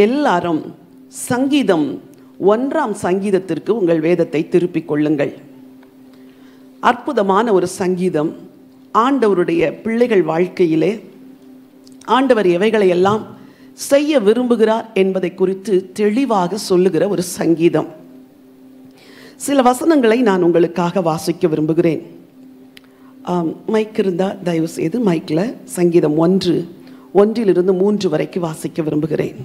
எல்லாரும் சங்கீதம் 1ஆம் சங்கீதத்திற்கு உங்கள் வேதத்தை திருப்பிக் கொள்ளுங்கள். அற்புதமான ஒரு சங்கீதம். ஆண்டவருடைய பிள்ளைகள் வாழ்க்கையிலே ஆண்டவர் எவைகளை எல்லாம் செய்ய விரும்புகிறார் என்பதை குறித்து தெளிவாக சொல்லுகிற ஒரு சங்கீதம். சில வசனங்களை நான் உங்களுக்காக வாசிக்க விரும்புகிறேன். மைக் இருந்தால் தயவு செய்து மைக்கில் சங்கீதம் 1 3 வரைக்கும் வாசிக்க விரும்புகிறேன்.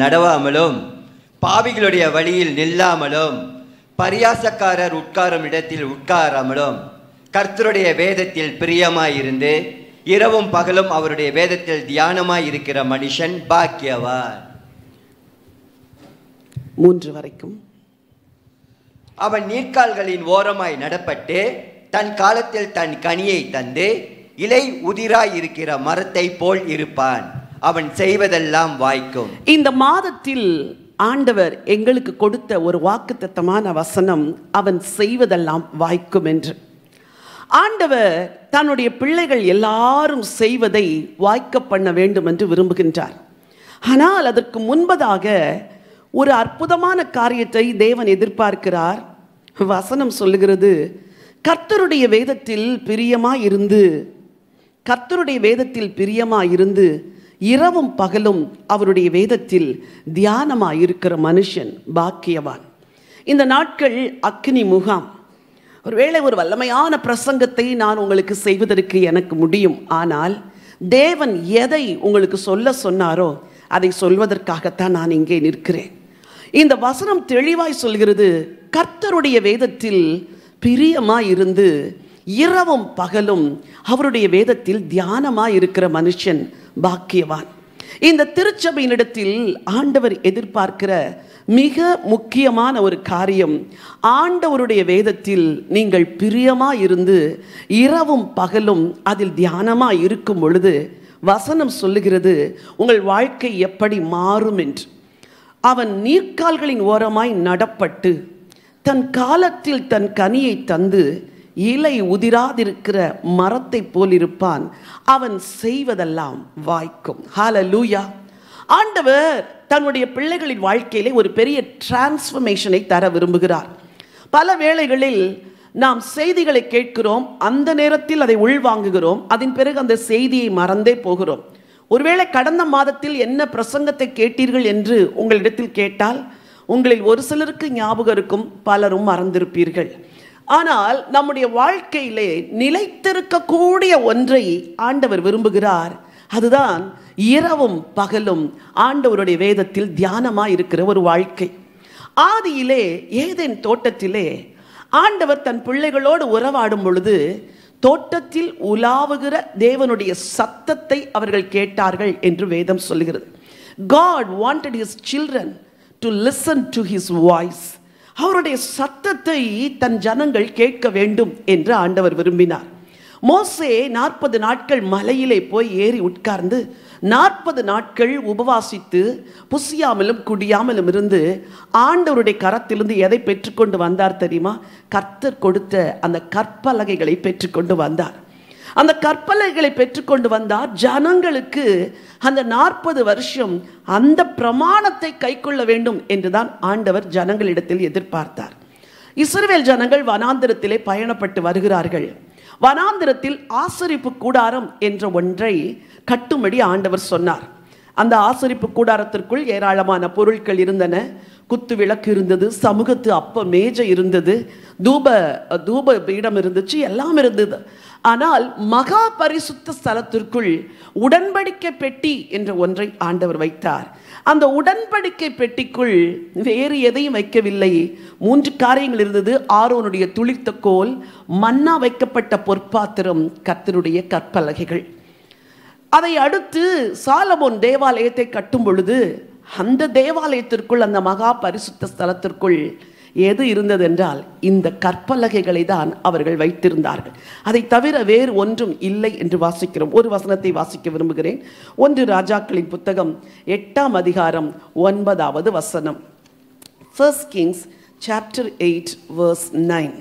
நடவாமலும் பாவிகளுடைய வழியில் நில்லாமலும் பரியாசக்காரர் உட்காரும் இடத்தில் உட்காராமலும் கர்த்தருடைய வேதத்தில் பிரியமாயிருந்து இரவும் பகலும் அவருடைய வேதத்தில் தியானமாய் இருக்கிற மனுஷன் பாக்கியவான். 3 வரைக்கும். அவன் நீர்க்கால்களின் ஓரமாய் நடப்பட்டு தன் காலத்தில் தன் கனியை தந்து இலை உதிராய் இருக்கிற மரத்தை போல் இருப்பான். அவன் செய்வதெல்லாம் வாய்க்கும். இந்த மாதத்தில் ஆண்டவர் எங்களுக்கு கொடுத்த ஒரு வாக்குத்தத்தமான வசனம், அவன் செய்வதெல்லாம் வாய்க்கும் என்று. ஆண்டவர் தன்னுடைய பிள்ளைகள் எல்லாரும் செய்வதை வாய்க்க பண்ண வேண்டும் என்று விரும்புகின்றார். ஆனால் அதற்கு முன்பதாக ஒரு அற்புதமான காரியத்தை தேவன் எதிர்பார்க்கிறார். வசனம் சொல்லுகிறது, கர்த்தருடைய வேதத்தில் பிரியமாயிருந்து இரவும் பகலும் அவருடைய வேதத்தில் தியானமாயிருக்கிற மனுஷன் பாக்கியவான். இந்த நாட்கள் அக்கினி முகாம். ஒருவேளை ஒரு வல்லமையான பிரசங்கத்தை நான் உங்களுக்கு செய்வதற்கு எனக்கு முடியும். ஆனால் தேவன் எதை உங்களுக்கு சொல்ல சொன்னாரோ அதை சொல்வதற்காகத்தான் நான் இங்கே நிற்கிறேன். இந்த வசனம் தெளிவாய் சொல்கிறது, கர்த்தருடைய வேதத்தில் பிரியமாயிருந்து இரவும் பகலும் அவருடைய வேதத்தில் தியானமாயிருக்கிற மனுஷன் பாக்கியவான். இந்த திருச்சபையினிடத்தில் ஆண்டவர் எதிர்பார்க்கிற மிக முக்கியமான ஒரு காரியம், ஆண்டவருடைய வேதத்தில் நீங்கள் பிரியமாயிருந்து இரவும் பகலும் அதில் தியானமாய் இருக்கும் பொழுது வசனம் சொல்லுகிறது உங்கள் வாழ்க்கை எப்படி மாறும் என்று. அவன் நீர்க்கால்களின் ஓரமாய் நடப்பட்டு தன் காலத்தில் தன் கனியை தந்து இலை உதிராதிருக்கிற மரத்தை போல் இருப்பான். அவன் செய்வதெல்லாம் வாய்க்கும். ஹல்லேலூயா. ஆண்டவர் தன்னுடைய பிள்ளைகளின் வாழ்க்கையிலே ஒரு பெரிய டிரான்ஸ்ஃபர்மேஷனை தர விரும்புகிறார். பல வேளைகளில் நாம் செய்திகளை கேட்கிறோம், அந்த நேரத்தில் அதை உள்வாங்குகிறோம், அதன் பிறகு அந்த செய்தியை மறந்தே போகிறோம். ஒருவேளை கடந்த மாதத்தில் என்ன பிரசங்கத்தை கேட்டீர்கள் என்று உங்களிடத்தில் கேட்டால் உங்களில் ஒரு சிலருக்கு ஞாபகம் இருக்கும், பலரும் மறந்திருப்பீர்கள். ஆனால் நம்முடைய வாழ்க்கையிலே நிலைத்திருக்கக்கூடிய ஒன்றை ஆண்டவர் விரும்புகிறார். அதுதான் இரவும் பகலும் ஆண்டவருடைய வேதத்தில் தியானமாய் இருக்கிற ஒரு வாழ்க்கை. ஆதியிலே ஏதேன் தோட்டத்திலே ஆண்டவர் தன் பிள்ளைகளோடு உறவாடும் பொழுது தோட்டத்தில் உலாவுகிற தேவனுடைய சத்தத்தை அவர்கள் கேட்டார்கள் என்று வேதம் சொல்லுகிறது. God wanted his children to listen to his voice. அவருடைய சத்தத்தை தன் ஜனங்கள் கேட்க வேண்டும் என்று ஆண்டவர் விரும்பினார். மோசே 40 நாட்கள் மலையிலே போய் ஏறி உட்கார்ந்து 40 நாட்கள் உபவாசித்து புசியாமலும் குடியாமலும் இருந்து ஆண்டவருடைய கரத்திலிருந்து எதை பெற்றுக்கொண்டு வந்தார் தெரியுமா? கர்த்தர் கொடுத்த அந்த கற்பலகைகளை பெற்றுக்கொண்டு வந்தார். அந்த கற்பலகைகளை பெற்றுக்கொண்டு வந்தார். ஜனங்களுக்கு அந்த 40 வருஷம் அந்த பிரமாணத்தை கைக்கொள்ள வேண்டும் என்றுதான் ஆண்டவர் ஜனங்களிடத்தில் எதிர்பார்த்தார். இஸ்ரவேல் ஜனங்கள் வனாந்திரத்திலே பயணப்பட்டு வருகிறார்கள். வனாந்திரத்தில் ஆசரிப்பு கூடாரம் என்ற ஒன்றை கட்டும்படி ஆண்டவர் சொன்னார். அந்த ஆசரிப்பு கூடாரத்திற்குள் ஏராளமான பொருட்கள் இருந்தன. குத்து விளக்கு இருந்தது, சமூகத்து அப்ப மேஜை இருந்தது, தூப பீடம் இருந்துச்சு, எல்லாம் இருந்தது. ஆனால் மகா பரிசுத்த ஸ்தலத்திற்குள் உடன்படிக்கை பெட்டி என்ற ஒன்றை ஆண்டவர் வைத்தார். அந்த உடன்படிக்கை பெட்டிக்குள் வேறு எதையும் வைக்கவில்லை. 3 காரியங்கள் இருந்தது. ஆரோனுடைய துளிர்த்த கோல், மன்னா வைக்கப்பட்ட பொற்பாத்திரம், கர்த்தருடைய கற்பலகைகள். அதை அடுத்து சாலமோன் தேவாலயத்தை கட்டும் பொழுது அந்த தேவாலயத்திற்குள், அந்த மகா பரிசுத்த ஸ்தலத்திற்குள் எது இருந்தது என்றால் இந்த கற்பலகைகளை தான் அவர்கள் வைத்திருந்தார்கள். அதை தவிர வேறு ஒன்றும் இல்லை என்று வாசிக்கிறோம். ஒரு வசனத்தை வாசிக்க விரும்புகிறேன். 1 ராஜாக்களின் புத்தகம் 8ஆம் அதிகாரம் 9வது வசனம். 1 Kings chapter 8 verse 9.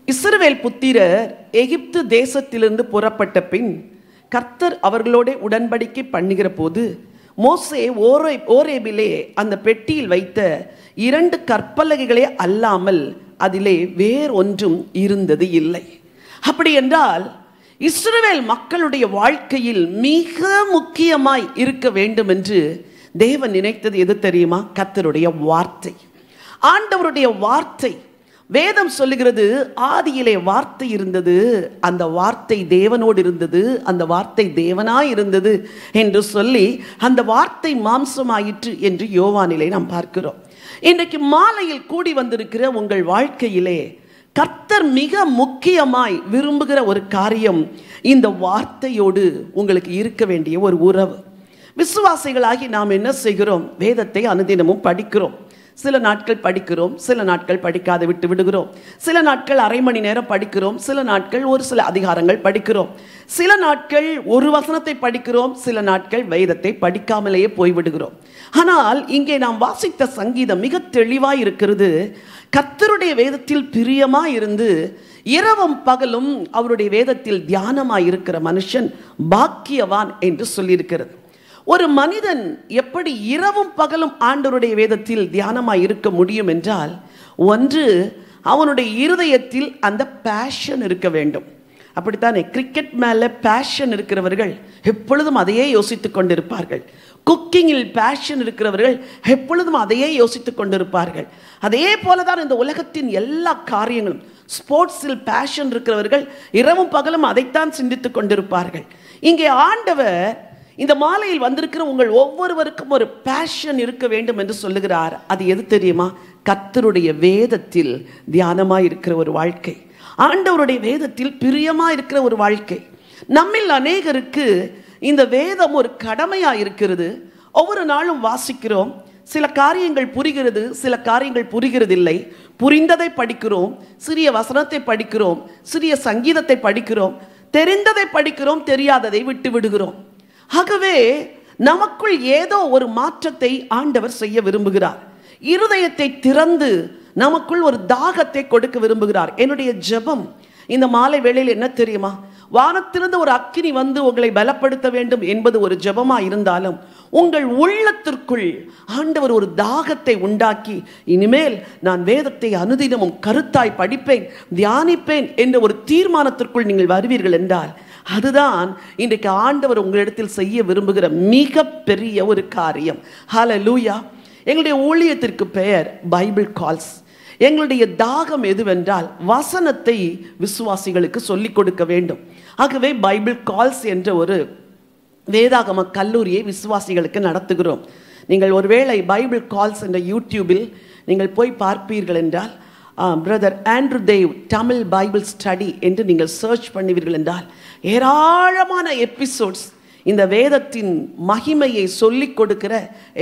இஸ்ரவேல் புத்திரர் எகிப்து தேசத்திலிருந்து புறப்பட்ட பின் கர்த்தர் அவர்களோட உடன்படிக்கை பண்ணுகிற போது மோசே ஓரேபிலே அந்த பெட்டியில் வைத்த 2 கற்பலகைகளே அல்லாமல் அதிலே வேறொன்றும் இருந்தது இல்லை. அப்படி என்றால் இஸ்ரவேல் மக்களுடைய வாழ்க்கையில் மிக முக்கியமாய் இருக்க வேண்டும் என்று தேவன் நினைத்தது எது தெரியுமா? கர்த்தருடைய வார்த்தை, ஆண்டவருடைய வார்த்தை. வேதம் சொல்லுகிறது, ஆதியிலே வார்த்தை இருந்தது, அந்த வார்த்தை தேவனோடு இருந்தது, அந்த வார்த்தை தேவனாய் இருந்தது என்று சொல்லி அந்த வார்த்தை மாம்சமாயிற்று என்று யோவானிலே நாம் பார்க்கிறோம். இன்றைக்கு மாலையில் கூடி வந்திருக்கிற உங்கள் வாழ்க்கையிலே கர்த்தர் மிக முக்கியமாய் விரும்புகிற ஒரு காரியம் இந்த வார்த்தையோடு உங்களுக்கு இருக்க வேண்டிய ஒரு உறவு. விசுவாசிகளாகி நாம் என்ன செய்கிறோம்? வேதத்தை அனுதினமும் படிக்கிறோம். சில நாட்கள் படிக்கிறோம், சில நாட்கள் படிக்காத விட்டு விடுகிறோம். சில நாட்கள் அரை மணி நேரம் படிக்கிறோம், சில நாட்கள் ஒரு சில அதிகாரங்கள் படிக்கிறோம். சில நாட்கள் ஒரு வசனத்தை படிக்கிறோம், சில நாட்கள் வேதத்தை படிக்காமலேயே போய்விடுகிறோம். ஆனால் இங்கே நாம் வாசித்த சங்கீதம் மிக தெளிவாய் இருக்கிறது. கர்த்தருடைய வேதத்தில் பிரியமாய் இருந்து இரவும் பகலும் அவருடைய வேதத்தில் தியானமாய் இருக்கிற மனுஷன் பாக்கியவான் என்று சொல்லியிருக்கிறது. ஒரு மனிதன் எப்படி இரவும் பகலும் ஆண்டவருடைய வேதத்தில் தியானமாய் இருக்க முடியும் என்றால், ஒன்று, அவனுடைய இருதயத்தில் அந்த பேஷன் இருக்க வேண்டும். அப்படித்தானே? கிரிக்கெட் மேலே பேஷன் இருக்கிறவர்கள் எப்பொழுதும் அதையே யோசித்துக் கொண்டிருப்பார்கள். குக்கிங்கில் பேஷன் இருக்கிறவர்கள் எப்பொழுதும் அதையே யோசித்துக் கொண்டிருப்பார்கள். அதே போலதான் இந்த உலகத்தின் எல்லா காரியங்களும். ஸ்போர்ட்ஸில் பேஷன் இருக்கிறவர்கள் இரவும் பகலும் அதைத்தான் சிந்தித்துக் கொண்டிருப்பார்கள். இங்கே ஆண்டவர் இந்த மாலையில் வந்திருக்கிற உங்கள் ஒவ்வொருவருக்கும் ஒரு பேஷன் இருக்க வேண்டும் என்று சொல்லுகிறார். அது எது தெரியுமா? கர்த்தருடைய வேதத்தில் தியானமாய் இருக்கிற ஒரு வாழ்க்கை, ஆண்டவருடைய வேதத்தில் பிரியமா இருக்கிற ஒரு வாழ்க்கை. நம்மில் அநேகருக்கு இந்த வேதம் ஒரு கடமையாக இருக்கிறது. ஒவ்வொரு நாளும் வாசிக்கிறோம், சில காரியங்கள் புரிகிறது, சில காரியங்கள் புரிகிறதில்லை. புரிந்ததை படிக்கிறோம், சிறிய வசனத்தை படிக்கிறோம், சிறிய சங்கீதத்தை படிக்கிறோம், தெரிந்ததை படிக்கிறோம், தெரியாததை விட்டு விடுகிறோம். ஆகவே நமக்குள் ஏதோ ஒரு மாற்றத்தை ஆண்டவர் செய்ய விரும்புகிறார். இருதயத்தை திறந்து நமக்குள் ஒரு தாகத்தை கொடுக்க விரும்புகிறார். என்னுடைய ஜெபம் இந்த மாலை வேளையில் என்ன தெரியுமா? வானத்திலிருந்து ஒரு அக்கினி வந்து உங்களை பலப்படுத்த வேண்டும் என்பது ஒரு ஜெபமா இருந்தாலும், உங்கள் உள்ளத்திற்குள் ஆண்டவர் ஒரு தாகத்தை உண்டாக்கி, இனிமேல் நான் வேதத்தை அனுதினமும் கருத்தாய் படிப்பேன், தியானிப்பேன் என்ற ஒரு தீர்மானத்திற்குள் நீங்கள் வருவீர்கள் என்றால், அதுதான் இன்றைக்கு ஆண்டவர் உங்களிடத்தில் செய்ய விரும்புகிற மிக பெரிய ஒரு காரியம். ஹல்லேலூயா. எங்களுடைய ஊழியத்திற்கு பெயர் பைபிள் கால்ஸ். எங்களுடைய தாகம் எதுவென்றால் வசனத்தை விசுவாசிகளுக்கு சொல்லிக் கொடுக்க வேண்டும். ஆகவே பைபிள் கால்ஸ் என்ற ஒரு வேதாகம கல்லூரியை விசுவாசிகளுக்கு நடத்துகிறோம். நீங்கள் ஒருவேளை பைபிள் கால்ஸ் என்ற யூடியூபில் நீங்கள் போய் பார்ப்பீர்கள் என்றால், brother Andrew Dev Tamil Bible study என்று நீங்கள் சர்ச் பண்ணுவீர்கள் என்றால் ஏராளமான எபிசோட்ஸ், இந்த வேதத்தின் மகிமையை சொல்லிக் கொடுக்கிற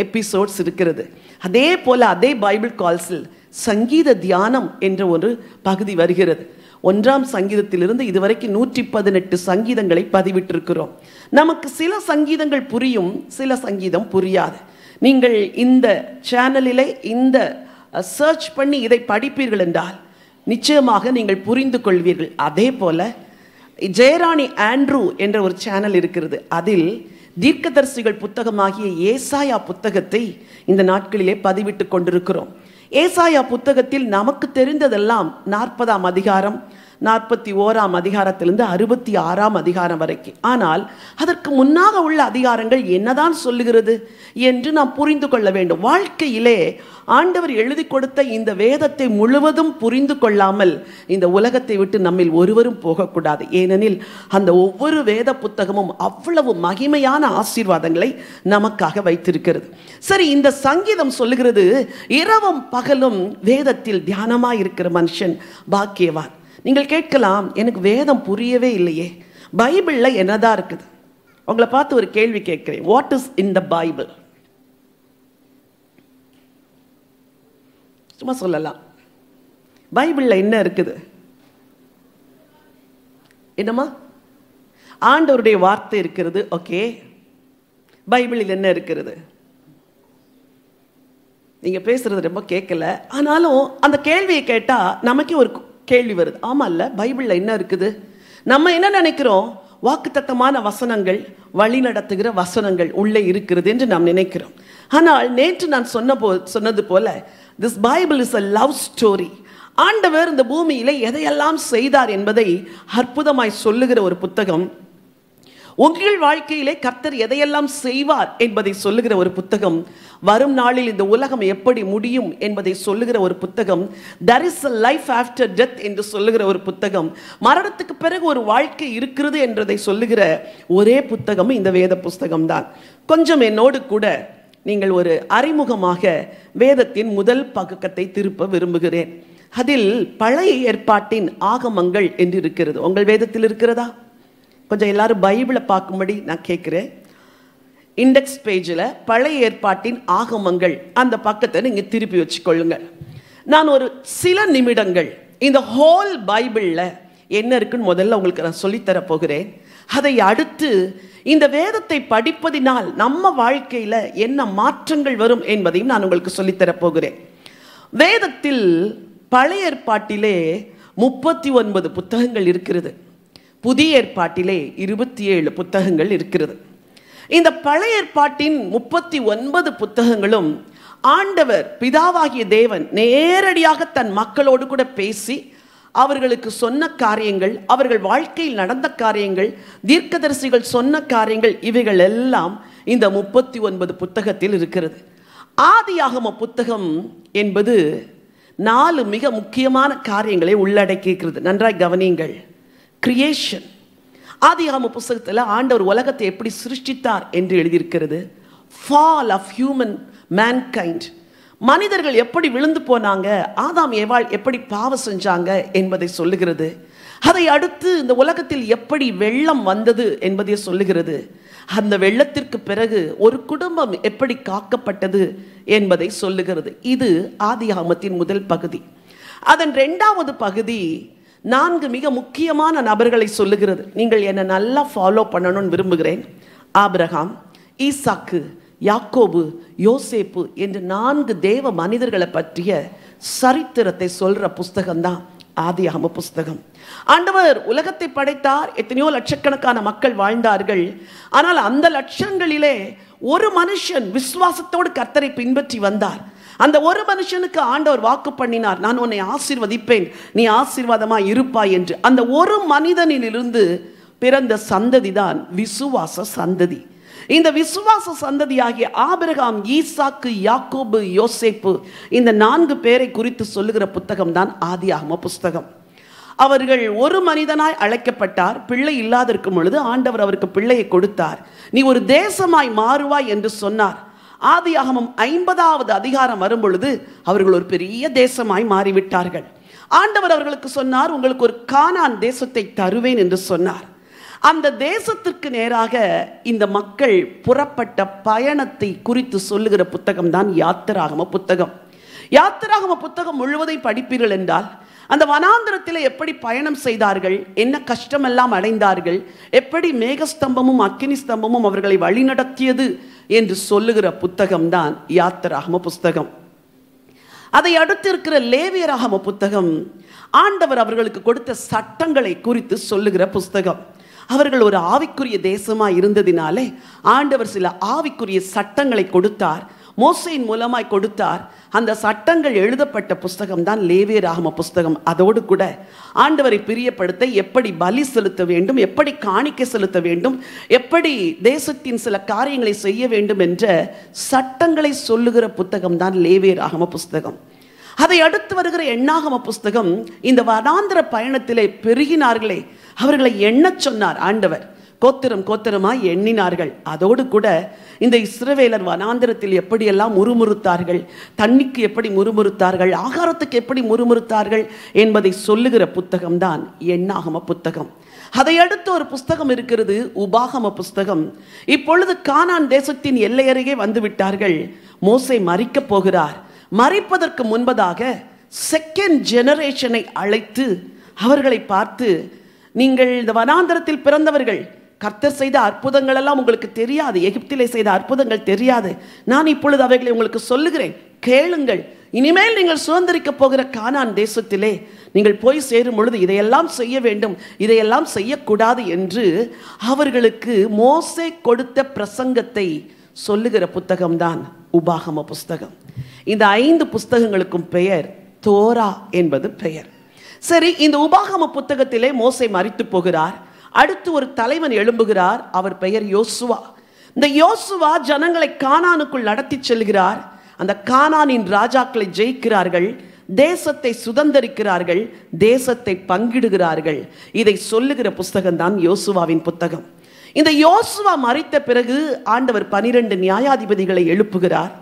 எபிசோட்ஸ் இருக்கிறது. அதே போல அதே பைபிள் கால்ஸில் சங்கீத தியானம் என்ற ஒரு பகுதி வருகிறது. 1ஆம் சங்கீதத்திலிருந்து இதுவரைக்கும் 118 சங்கீதங்களை பதிவிட்டிருக்கிறோம். நமக்கு சில சங்கீதங்கள் புரியும், சில சங்கீதம் புரியாது. நீங்கள் இந்த சேனலிலே இந்த சர்ச் பண்ணி இதை படிப்பீர்கள் என்றால் நிச்சயமாக நீங்கள் புரிந்து கொள்வீர்கள். அதே போல ஜெயராணி ஆண்ட்ரூ என்ற ஒரு சேனல் இருக்கிறது. அதில் தீர்க்கதரிசிகள் புத்தகமாகிய ஏசாயா புத்தகத்தை இந்த நாட்களிலே பதிவிட்டு கொண்டிருக்கிறோம். ஏசாயா புத்தகத்தில் நமக்கு தெரிந்ததெல்லாம் 40ஆம் அதிகாரம், 41ஆம் அதிகாரத்திலிருந்து 66ஆம் அதிகாரம் வரைக்கும். ஆனால் அதற்கு முன்னாக உள்ள அதிகாரங்கள் என்னதான் சொல்லுகிறது என்று நாம் புரிந்து கொள்ள வேண்டும். வாழ்க்கையிலே ஆண்டவர் எழுதி கொடுத்த இந்த வேதத்தை முழுவதும் புரிந்து கொள்ளாமல் இந்த உலகத்தை விட்டு நம்மில் ஒருவரும் போகக்கூடாது. ஏனெனில் அந்த ஒவ்வொரு வேத புத்தகமும் அவ்வளவு மகிமையான ஆசீர்வாதங்களை நமக்காக வைத்திருக்கிறது. சரி, இந்த சங்கீதம் சொல்லுகிறது, இரவும் பகலும் வேதத்தில் தியானமாய் இருக்கிற மனுஷன் பாக்கியவான். நீங்கள் கேட்கலாம், எனக்கு வேதம் புரியவே இல்லையே, பைபிளில் என்னதான் இருக்குது? உங்களை பார்த்து ஒரு கேள்வி கேட்கிறேன். What is in the Bible? சும்மா சொல்லலாம், பைபிளில் என்ன இருக்குது? என்னம்மா? ஆண்டவருடைய வார்த்தை இருக்கிறது. ஓகே, பைபிளில் என்ன இருக்கிறது? நீங்க பேசுறது ரொம்ப கேட்கல. ஆனாலும் அந்த கேள்வியை கேட்டா நமக்கே ஒரு கேள்வி வருது. ஆமா இல்ல, பைபிள்ல என்ன இருக்குது? நம்ம என்ன நினைக்கிறோம்? வாக்குத்தத்தமான வசனங்கள், வழி நடத்துகிற வசனங்கள் உள்ளே இருக்கிறது என்று நாம் நினைக்கிறோம். ஆனால் நேற்று நான் சொன்னது போல this Bible is a love story. ஆண்டவர் இந்த பூமியில எதையெல்லாம் செய்தார் என்பதை அற்புதமாய் சொல்லுகிற ஒரு புத்தகம். உங்கள் வாழ்க்கையிலே கர்த்தர் எதையெல்லாம் செய்வார் என்பதை சொல்லுகிற ஒரு புத்தகம். வரும் நாளில் இந்த உலகம் எப்படி முடியும் என்பதை சொல்லுகிற ஒரு புத்தகம். there is a life after death என்று சொல்லுகிற ஒரு புத்தகம். மரணத்துக்கு பிறகு ஒரு வாழ்க்கை இருக்கிறது என்றதை சொல்லுகிற ஒரே புத்தகம் இந்த வேத புஸ்தகம் தான். கொஞ்சம் என்னோடு கூட நீங்கள் ஒரு அறிமுகமாக வேதத்தின் முதல் பக்கத்தை திருப்ப விரும்புகிறேன். அதில் பழைய ஏற்பாட்டின் ஆகமங்கள் என்று இருக்கிறது. உங்கள் வேதத்தில் இருக்கிறதா? கொஞ்சம் எல்லாரும் பைபிளை பார்க்கும்படி நான் கேட்குறேன். இண்டெக்ஸ் பேஜில் பழைய ஏற்பாட்டின் ஆகமங்கள் அந்த பக்கத்தை நீங்கள் திருப்பி வச்சுக்கொள்ளுங்கள். நான் ஒரு சில நிமிடங்கள் இந்த ஹோல் பைபிளில் என்ன இருக்குன்னு முதல்ல உங்களுக்கு நான் சொல்லித்தர போகிறேன். அதை அடுத்து இந்த வேதத்தை படிப்பதினால் நம்ம வாழ்க்கையில் என்ன மாற்றங்கள் வரும் என்பதையும் நான் உங்களுக்கு சொல்லித்தர போகிறேன். வேதத்தில் பழைய ஏற்பாட்டிலே 39 புத்தகங்கள் இருக்கிறது. புதிய ஏற்பாட்டிலே 27 புத்தகங்கள் இருக்கிறது. இந்த பழைய ஏற்பாட்டின் 39 புத்தகங்களும் ஆண்டவர் பிதாவாகிய தேவன் நேரடியாக தன் மக்களோடு கூட பேசி அவர்களுக்கு சொன்ன காரியங்கள், அவர்கள் வாழ்க்கையில் நடந்த காரியங்கள், தீர்க்கதரிசிகள் சொன்ன காரியங்கள், இவைகள் எல்லாம் இந்த 39 புத்தகத்தில் இருக்கிறது. ஆதியாகம புத்தகம் என்பது 4 மிக முக்கியமான காரியங்களை உள்ளடக்கி இருக்கிறது. நன்றாய் கவனியுங்கள். கிரியேஷன். ஆதியாகம புத்தகத்தில் ஆண்டவர் உலகத்தை எப்படி சிருஷ்டித்தார் என்று எழுதியிருக்கிறது. Fall of human mankind. மனிதர்கள் எப்படி விழுந்து போனாங்க, ஆதாம் ஏவாள் எப்படி பாவம் செஞ்சாங்க என்பதை சொல்லுகிறது. அதை அடுத்து இந்த உலகத்தில் எப்படி வெள்ளம் வந்தது என்பதை சொல்லுகிறது. அந்த வெள்ளத்திற்கு பிறகு ஒரு குடும்பம் எப்படி காக்கப்பட்டது என்பதை சொல்லுகிறது. இது ஆதியாகமத்தின் முதல் பகுதி. அதன் 2வது பகுதி 4 மிக முக்கியமான நபர்களை சொல்லுகிறது. நீங்கள் என்னை நல்லா ஃபாலோ பண்ணணும்னு விரும்புகிறேன். ஆபிரகாம், ஈசாக்கு, யாக்கோபு, யோசேப்பு என்று 4 தேவ மனிதர்களை பற்றிய சரித்திரத்தை சொல்ற புஸ்தகம்தான் ஆதியாகம புஸ்தகம். ஆண்டவர் உலகத்தை படைத்தார். எத்தனையோ லட்சக்கணக்கான மக்கள் வாழ்ந்தார்கள். ஆனால் அந்த லட்சங்களிலே ஒரு மனுஷன் விசுவாசத்தோடு கர்த்தரை பின்பற்றி வந்தார். அந்த ஒரு மனுஷனுக்கு ஆண்டவர் வாக்கு பண்ணினார், நான் உன்னை ஆசீர்வதிப்பேன், நீ ஆசீர்வாதமாய் இருப்பாய் என்று. அந்த ஒரு மனிதனிலிருந்து பிறந்த சந்ததி தான் விசுவாச சந்ததி. இந்த விசுவாச சந்ததியாகிய ஆபிரகாம், ஈசாக்கு, யாக்கோபு, யோசேப்பு, இந்த 4 பேரை குறித்து சொல்லுகிற புத்தகம் தான் ஆதியாகம புஸ்தகம். அவர்கள் ஒரு மனிதனாய் அழைக்கப்பட்டார். பிள்ளை இல்லாதிருக்கும் பொழுது ஆண்டவர் அவருக்கு பிள்ளையை கொடுத்தார். நீ ஒரு தேசமாய் மாறுவாய் என்று சொன்னார். ஆதியாகமம் 50வது அதிகாரம் வரும் பொழுது அவர்கள் ஒரு பெரிய தேசமாய் மாறிவிட்டார்கள். ஆண்டவர் அவர்களுக்கு சொன்னார், உங்களுக்கு ஒரு கானான் தேசத்தை தருவேன் என்று சொன்னார். அந்த தேசத்திற்கு நேராக இந்த மக்கள் புறப்பட்ட பயணத்தை குறித்து சொல்லுகிற புத்தகம் தான் யாத்திராகம புத்தகம். யாத்திராகம புத்தகம் முழுவதை படிப்பீர்கள் என்றால் அந்த வனாந்திரத்தில் எப்படி பயணம் செய்தார்கள், என்ன கஷ்டமெல்லாம் அடைந்தார்கள், எப்படி மேகஸ்தம்பமும் அக்கினி ஸ்தம்பமும் அவர்களை வழிநடத்தியது என்று சொல்லுகிற புத்தகம் தான் யாத்திராகம புஸ்தகம். அதை அடுத்து இருக்கிற லேவியராகம புத்தகம் ஆண்டவர் அவர்களுக்கு கொடுத்த சட்டங்களை குறித்து சொல்லுகிற புஸ்தகம். அவர்கள் ஒரு ஆவிக்குரிய தேசமாய் இருந்ததினாலே ஆண்டவர் சில ஆவிக்குரிய சட்டங்களை கொடுத்தார். மோசேயின் மூலமாய் கொடுத்தார். அந்த சட்டங்கள் எழுதப்பட்ட புஸ்தகம் தான் லேவியராகம புஸ்தகம். அதோடு கூட ஆண்டவரை பிரியப்படுத்த எப்படி பலி செலுத்த வேண்டும், எப்படி காணிக்கை செலுத்த வேண்டும், எப்படி தேசத்தின் சில காரியங்களை செய்ய வேண்டும் என்ற சட்டங்களை சொல்லுகிற புத்தகம் தான் லேவியராகம புஸ்தகம். அதை அடுத்து வருகிற எண்ணாகம புஸ்தகம். இந்த வனாந்திர பயணத்திலே பெருகினார்களே, அவர்களை எண்ணச் சொன்னார் ஆண்டவர். கோத்திரம் கோத்திரமாய் எண்ணினார்கள். அதோடு கூட இந்த இஸ்ரவேலர் வனாந்திரத்தில் எப்படியெல்லாம் முறுமுறுத்தார்கள், தண்ணிக்கு எப்படி முறுமுறுத்தார்கள், ஆகாரத்துக்கு எப்படி முறுமுறுத்தார்கள் என்பதை சொல்லுகிற புத்தகம் தான் எண்ணாகம புத்தகம். அதை அடுத்து ஒரு புஸ்தகம் இருக்கிறது, உபாகம புஸ்தகம். இப்பொழுது கானான் தேசத்தின் எல்லை அருகே வந்து விட்டார்கள். மோசே மரிக்கப் போகிறார். மரிப்பதற்கு முன்பதாக செகண்ட் ஜெனரேஷனை அழைத்து அவர்களை பார்த்து, நீங்கள் இந்த வனாந்தரத்தில் பிறந்தவர்கள், கர்த்தர் செய்த அற்புதங்கள் எல்லாம் உங்களுக்கு தெரியாது, எகிப்திலே செய்த அற்புதங்கள் தெரியாது. நான் இப்பொழுது அவைகளை உங்களுக்கு சொல்லுகிறேன், கேளுங்கள். இனிமேல் நீங்கள் சுதந்திரிக்க போகிற கானான் தேசத்திலே நீங்கள் போய் சேரும் பொழுது இதையெல்லாம் செய்ய வேண்டும், இதையெல்லாம் செய்யக்கூடாது என்று அவர்களுக்கு மோசே கொடுத்த பிரசங்கத்தை சொல்லுகிற புத்தகம்தான் உபாகம புஸ்தகம். இந்த 5 புஸ்தகங்களுக்கும் பெயர் தோரா என்பது பெயர். சரி, இந்த உபாகம புத்தகத்திலே மோசே மரித்து போகிறார். அடுத்து ஒரு தலைவன் எழும்புகிறார். அவர் பெயர் யோசுவா. இந்த யோசுவா ஜனங்களை கானானுக்குள் நடத்தி செல்கிறார். அந்த கானானின் ராஜாக்களை ஜெயிக்கிறார்கள், தேசத்தை சுதந்தரிக்கிறார்கள், தேசத்தை பங்கிடுகிறார்கள். இதை சொல்லுகிற புஸ்தகம் தான் யோசுவாவின் புத்தகம். இந்த யோசுவா மரித்த பிறகு ஆண்டவர் 12 நியாயாதிபதிகளை எழுப்புகிறார்.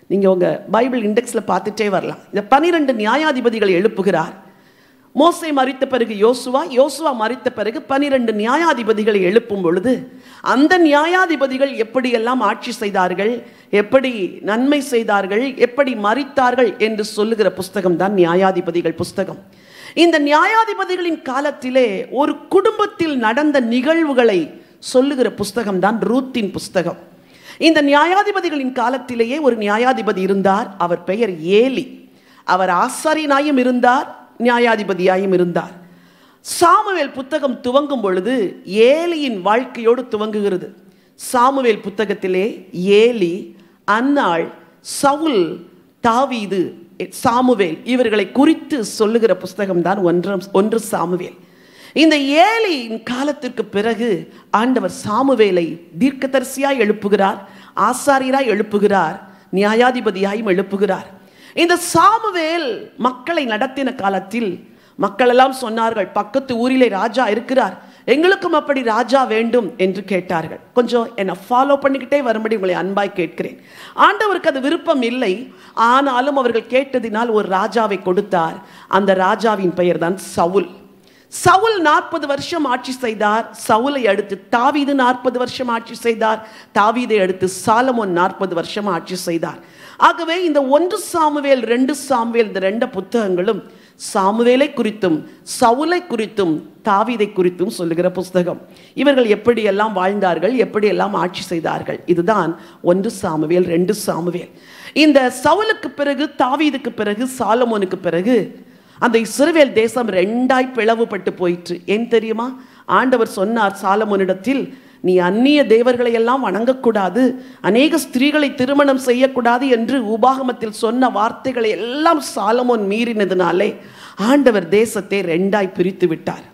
நீங்க உங்க பைபிள் இண்டெக்ஸ்ல பார்த்துட்டே வரலாம். இந்த 12 நியாயாதிபதிகளை எழுப்புகிறார். மோசே மரித்த பிறகு யோசுவா, யோசுவா மரித்த பிறகு 12 நியாயாதிபதிகளை எழுப்பும் பொழுது அந்த நியாயாதிபதிகள் எப்படியெல்லாம் ஆட்சி செய்தார்கள், எப்படி நன்மை செய்தார்கள், எப்படி மரித்தார்கள் என்று சொல்லுகிற புஸ்தகம் தான் நியாயாதிபதிகள் புஸ்தகம். இந்த நியாயாதிபதிகளின் காலத்திலே ஒரு குடும்பத்தில் நடந்த நிகழ்வுகளை சொல்லுகிற புஸ்தகம் தான் ரூத்தின் புஸ்தகம். இந்த நியாயாதிபதிகளின் காலத்திலேயே ஒரு நியாயாதிபதி இருந்தார். அவர் பெயர் ஏலி. அவர் ஆசாரியனாயும் இருந்தார், நியாயாதிபதியாயும் இருந்தார். சாமுவேல் புத்தகம் துவங்கும் பொழுது ஏலியின் வாழ்க்கையோடு துவங்குகிறது. சாமுவேல் புத்தகத்திலே ஏலி, அன்னாள், சவுல், தாவீது, சாமுவேல் இவர்களை குறித்து சொல்லுகிற புஸ்தகம் தான் 1 சாமுவேல். இந்த ஏலியின் காலத்திற்கு பிறகு ஆண்டவர் சாமுவேலை தீர்க்கதரிசியாய் எழுப்புகிறார், ஆசாரியராய் எழுப்புகிறார், நியாயாதிபதியாயும் எழுப்புகிறார். இந்த சாமுவேல் மக்களை நடத்தின காலத்தில் மக்கள் எல்லாம் சொன்னார்கள், பக்கத்து ஊரிலே ராஜா இருக்கிறார், எங்களுக்கும் அப்படி ராஜா வேண்டும் என்று கேட்டார்கள். கொஞ்சம் என்னை ஃபாலோ பண்ணிக்கிட்டே வரும்படி உங்களை அன்பாய் கேட்கிறேன். ஆண்டவருக்கு அது விருப்பம் இல்லை. ஆனாலும் அவர்கள் கேட்டதினால் ஒரு ராஜாவை கொடுத்தார். அந்த ராஜாவின் பெயர் தான் சவுல். சவுல் 40 வருஷம் ஆட்சி செய்தார். சவுலை அடுத்து தாவீது 40 வருஷம் ஆட்சி செய்தார். தாவீதை அடுத்து சாலமோன் 40 வருஷம் ஆட்சி செய்தார். ஆகவே இந்த 1 சாமுவேல் 2 சாமுவேல் இந்த 2 புத்தகங்களும் சாமுவேலை குறித்தும் சவுலை குறித்தும் தாவீதை குறித்தும் சொல்லுகிற புஸ்தகம். இவர்கள் எப்படியெல்லாம் வாழ்ந்தார்கள், எப்படியெல்லாம் ஆட்சி செய்தார்கள், இதுதான் 1 சாமுவேல் 2 சாமுவேல். இந்த சவுலுக்கு பிறகு, தாவீதுக்கு பிறகு, சாலமோனுக்கு பிறகு அந்த இஸ்ரவேல் தேசம் 2ஆய் பிளவுபட்டு போயிற்று. ஏன் தெரியுமா? ஆண்டவர் சொன்னார் சாலமோனிடத்தில், நீ அந்நிய தேவர்களை எல்லாம் வணங்கக்கூடாது, அநேக ஸ்திரீகளை திருமணம் செய்யக்கூடாது என்று உபாகமத்தில் சொன்ன வார்த்தைகளை எல்லாம் சாலமோன் மீறினதுனாலே ஆண்டவர் தேசத்தை 2ஆய் பிரித்து விட்டார்.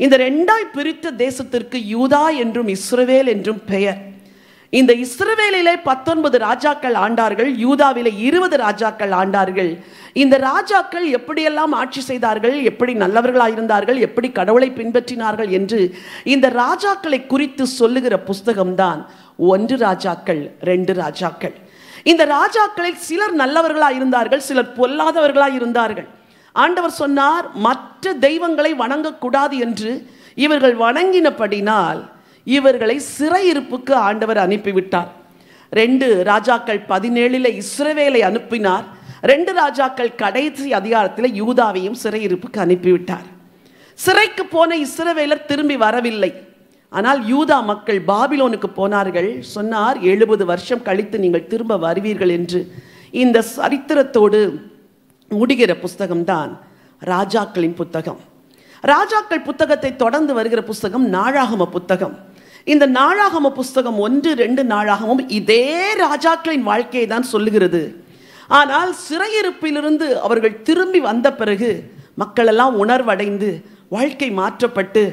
இந்த 2ஆய் பிரித்த தேசத்திற்கு யூதா என்றும் இஸ்ரவேல் என்றும் பெயர். இந்த இஸ்ரவேலிலே 19 ராஜாக்கள் ஆண்டார்கள், யூதாவிலே 20 ராஜாக்கள் ஆண்டார்கள். இந்த ராஜாக்கள் எப்படியெல்லாம் ஆட்சி செய்தார்கள், எப்படி நல்லவர்களாயிருந்தார்கள், எப்படி கடவுளை பின்பற்றினார்கள் என்று இந்த ராஜாக்களை குறித்து சொல்லுகிற புஸ்தகம்தான் 1 ராஜாக்கள் 2 ராஜாக்கள். இந்த ராஜாக்களில் சிலர் நல்லவர்களாயிருந்தார்கள், சிலர் பொல்லாதவர்களாயிருந்தார்கள். ஆண்டவர் சொன்னார், மற்ற தெய்வங்களை வணங்கக்கூடாது என்று. இவர்கள் வணங்கினபடினால் இவர்களை சிறையிருப்புக்கு ஆண்டவர் அனுப்பிவிட்டார். 2 ராஜாக்கள் 17 இஸ்ரவேலை அனுப்பினார். 2 ராஜாக்கள் கடைசி அதிகாரத்தில் யூதாவையும் சிறையிருப்புக்கு அனுப்பிவிட்டார். சிறைக்கு போன இஸ்ரவேலர் திரும்பி வரவில்லை. ஆனால் யூதா மக்கள் பாபிலோனுக்கு போனார்கள். சொன்னார், 70 வருஷம் கழித்து நீங்கள் திரும்ப வருவீர்கள் என்று. இந்த சரித்திரத்தோடு முடிகிற புஸ்தகம்தான் ராஜாக்களின் புத்தகம். ராஜாக்கள் புத்தகத்தை தொடர்ந்து வருகிற புஸ்தகம் நாளாகம புத்தகம். இந்த நாளாகம புஸ்தகம் 1, 2 நாளாகமும் இதே ராஜாக்களின் வாழ்க்கையை தான் சொல்லுகிறது. ஆனால் சிறையிருப்பிலிருந்து அவர்கள் திரும்பி வந்த பிறகு மக்கள் எல்லாம் உணர்வடைந்து வாழ்க்கை மாற்றப்பட்டு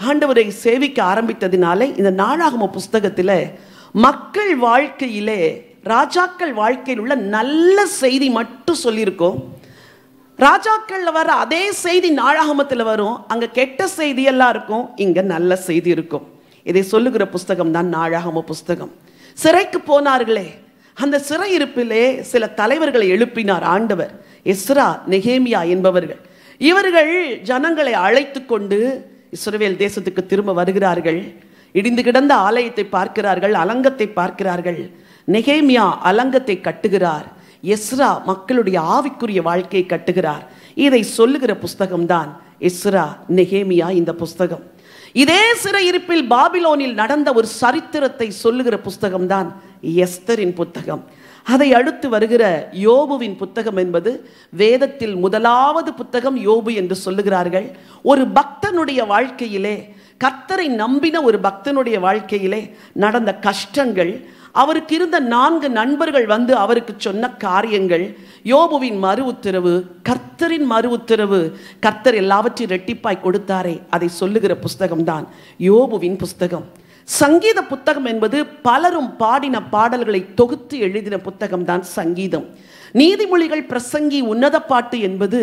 ஆண்டவரை சேவிக்க ஆரம்பித்ததினாலே இந்த நாளாகம புஸ்தகத்தில் மக்கள் வாழ்க்கையிலே ராஜாக்கள் வாழ்க்கையில் உள்ள நல்ல செய்தி மட்டும் சொல்லியிருக்கோம். ராஜாக்கள்ல வர அதே செய்தி நாளாகமத்தில் வரும். அங்க கெட்ட செய்தி எல்லாம் இருக்கும், இங்க நல்ல செய்தி இருக்கும். இதை சொல்லுகிற புஸ்தகம் தான் நாளாகம புஸ்தகம். சிறைக்கு போனார்களே, அந்த சிறையிருப்பிலே சில தலைவர்களை எழுப்பினார் ஆண்டவர். எஸ்ரா, நெகேமியா என்பவர்கள். இவர்கள் ஜனங்களை அழைத்து கொண்டு இஸ்ரவேல் தேசத்துக்கு திரும்ப வருகிறார்கள். இடிந்து கிடந்த ஆலயத்தை பார்க்கிறார்கள், அலங்கத்தை பார்க்கிறார்கள். நெகேமியா அலங்கத்தை கட்டுகிறார். எஸ்ரா மக்களுடைய ஆவிக்குரிய வாழ்க்கையை கட்டுகிறார். இதை சொல்லுகிற புஸ்தகம்தான் எஸ்ரா, நெகேமியா இந்த புஸ்தகம். இதே சிறையிருப்பில் பாபிலோனில் நடந்த ஒரு சரித்திரத்தை சொல்லுகிற புஸ்தகம்தான் எஸ்தரின் புத்தகம். அதை அடுத்து வருகிற யோபுவின் புத்தகம் என்பது வேதத்தில் முதலாவது புத்தகம் யோபு என்று சொல்லுகிறார்கள். ஒரு பக்தனுடைய வாழ்க்கையிலே, கர்த்தரை நம்பின ஒரு பக்தனுடைய வாழ்க்கையிலே நடந்த கஷ்டங்கள், அவருக்கு இருந்த 4 நண்பர்கள் வந்து அவருக்கு சொன்ன காரியங்கள், யோபுவின் மறு உத்தரவு, கர்த்தரின் மறு உத்தரவு, கர்த்தர் எல்லாவற்றையும் இரட்டிப்பாய் கொடுத்தாரே, அதை சொல்லுகிற புஸ்தகம்தான் யோபுவின் புஸ்தகம். சங்கீத புத்தகம் என்பது பலரும் பாடின பாடல்களை தொகுத்து எழுதின புத்தகம்தான் சங்கீதம். நீதிமொழிகள், பிரசங்கி, உன்னத பாட்டு என்பது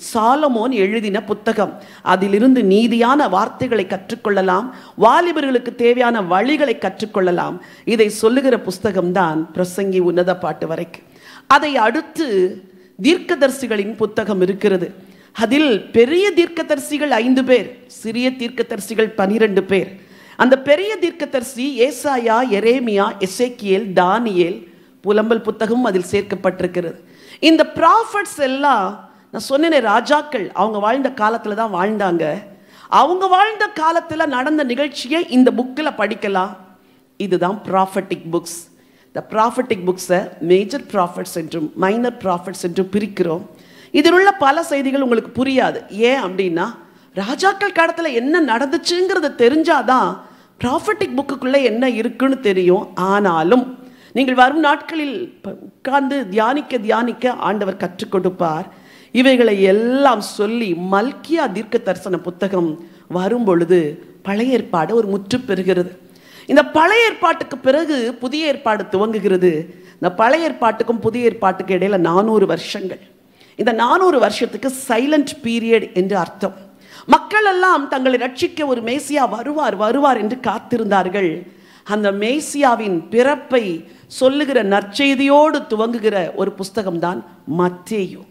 சாலமோன் எழுதின புத்தகம். அதிலிருந்து நீதியான வார்த்தைகளை கற்றுக்கொள்ளலாம், வாலிபர்களுக்கு தேவையான வழிகளை கற்றுக்கொள்ளலாம். இதை சொல்லுகிற புஸ்தகம்தான் பிரசங்கி, உன்னத பாட்டு வரைக்கும். அதை அடுத்து தீர்க்கதரிசிகளின் புத்தகம் இருக்கிறது. அதில் பெரிய தீர்க்கதரிசிகள் 5 பேர், சிறிய தீர்க்கதரிசிகள் 12 பேர். அந்த பெரிய தீர்க்கதரிசி ஏசாயா, எரேமியா, எசேக்கியேல், தானியேல், புலம்பல் புத்தகம் அதில் சேர்க்கப்பட்டிருக்கிறது. இந்த ப்ராஃபட்ஸ் எல்லாம் நான் சொன்னேனே, ராஜாக்கள் அவங்க வாழ்ந்த காலத்தில் தான் வாழ்ந்தாங்க. அவங்க வாழ்ந்த காலத்தில் நடந்த நிகழ்ச்சியை இந்த புக்கில் படிக்கலாம். இதுதான் ப்ராஃபட்டிக் புக்ஸ். இந்த ப்ராஃபட்டிக் புக்ஸை மேஜர் ப்ராஃபட்ஸ் என்றும் மைனர் ப்ராஃபட்ஸ் என்றும் பிரிக்கிறோம். இதில் உள்ள பல செய்திகள் உங்களுக்கு புரியாது. ஏன் அப்படின்னா, ராஜாக்கள் காலத்தில் என்ன நடந்துச்சுங்கிறது தெரிஞ்சாதான் ப்ராஃபட்டிக் புக்குக்குள்ளே என்ன இருக்குன்னு தெரியும். ஆனாலும் நீங்கள் வரும் நாட்களில் உட்கார்ந்து தியானிக்க ஆண்டவர் கற்றுக் கொடுப்பார். இவைகளை எல்லாம் சொல்லி மல்கியா தீர்க்க தரிசன புத்தகம் வரும் பொழுது பழைய ஏற்பாடு ஒரு முற்று பெறுகிறது. இந்த பழைய ஏற்பாட்டுக்கு பிறகு புதிய ஏற்பாடு துவங்குகிறது. இந்த பழைய ஏற்பாட்டுக்கும் புதிய ஏற்பாட்டுக்கு இடையில 400 வருஷங்கள். இந்த 400 வருஷத்துக்கு சைலண்ட் பீரியட் என்று அர்த்தம். மக்கள் எல்லாம் தங்களை ரட்சிக்க ஒரு மேசியா வருவார் என்று காத்திருந்தார்கள். அந்த மேசியாவின் பிறப்பை சொல்லுகிற நற்செய்தியோடு துவங்குகிற ஒரு புஸ்தகம்தான் மத்தேயு.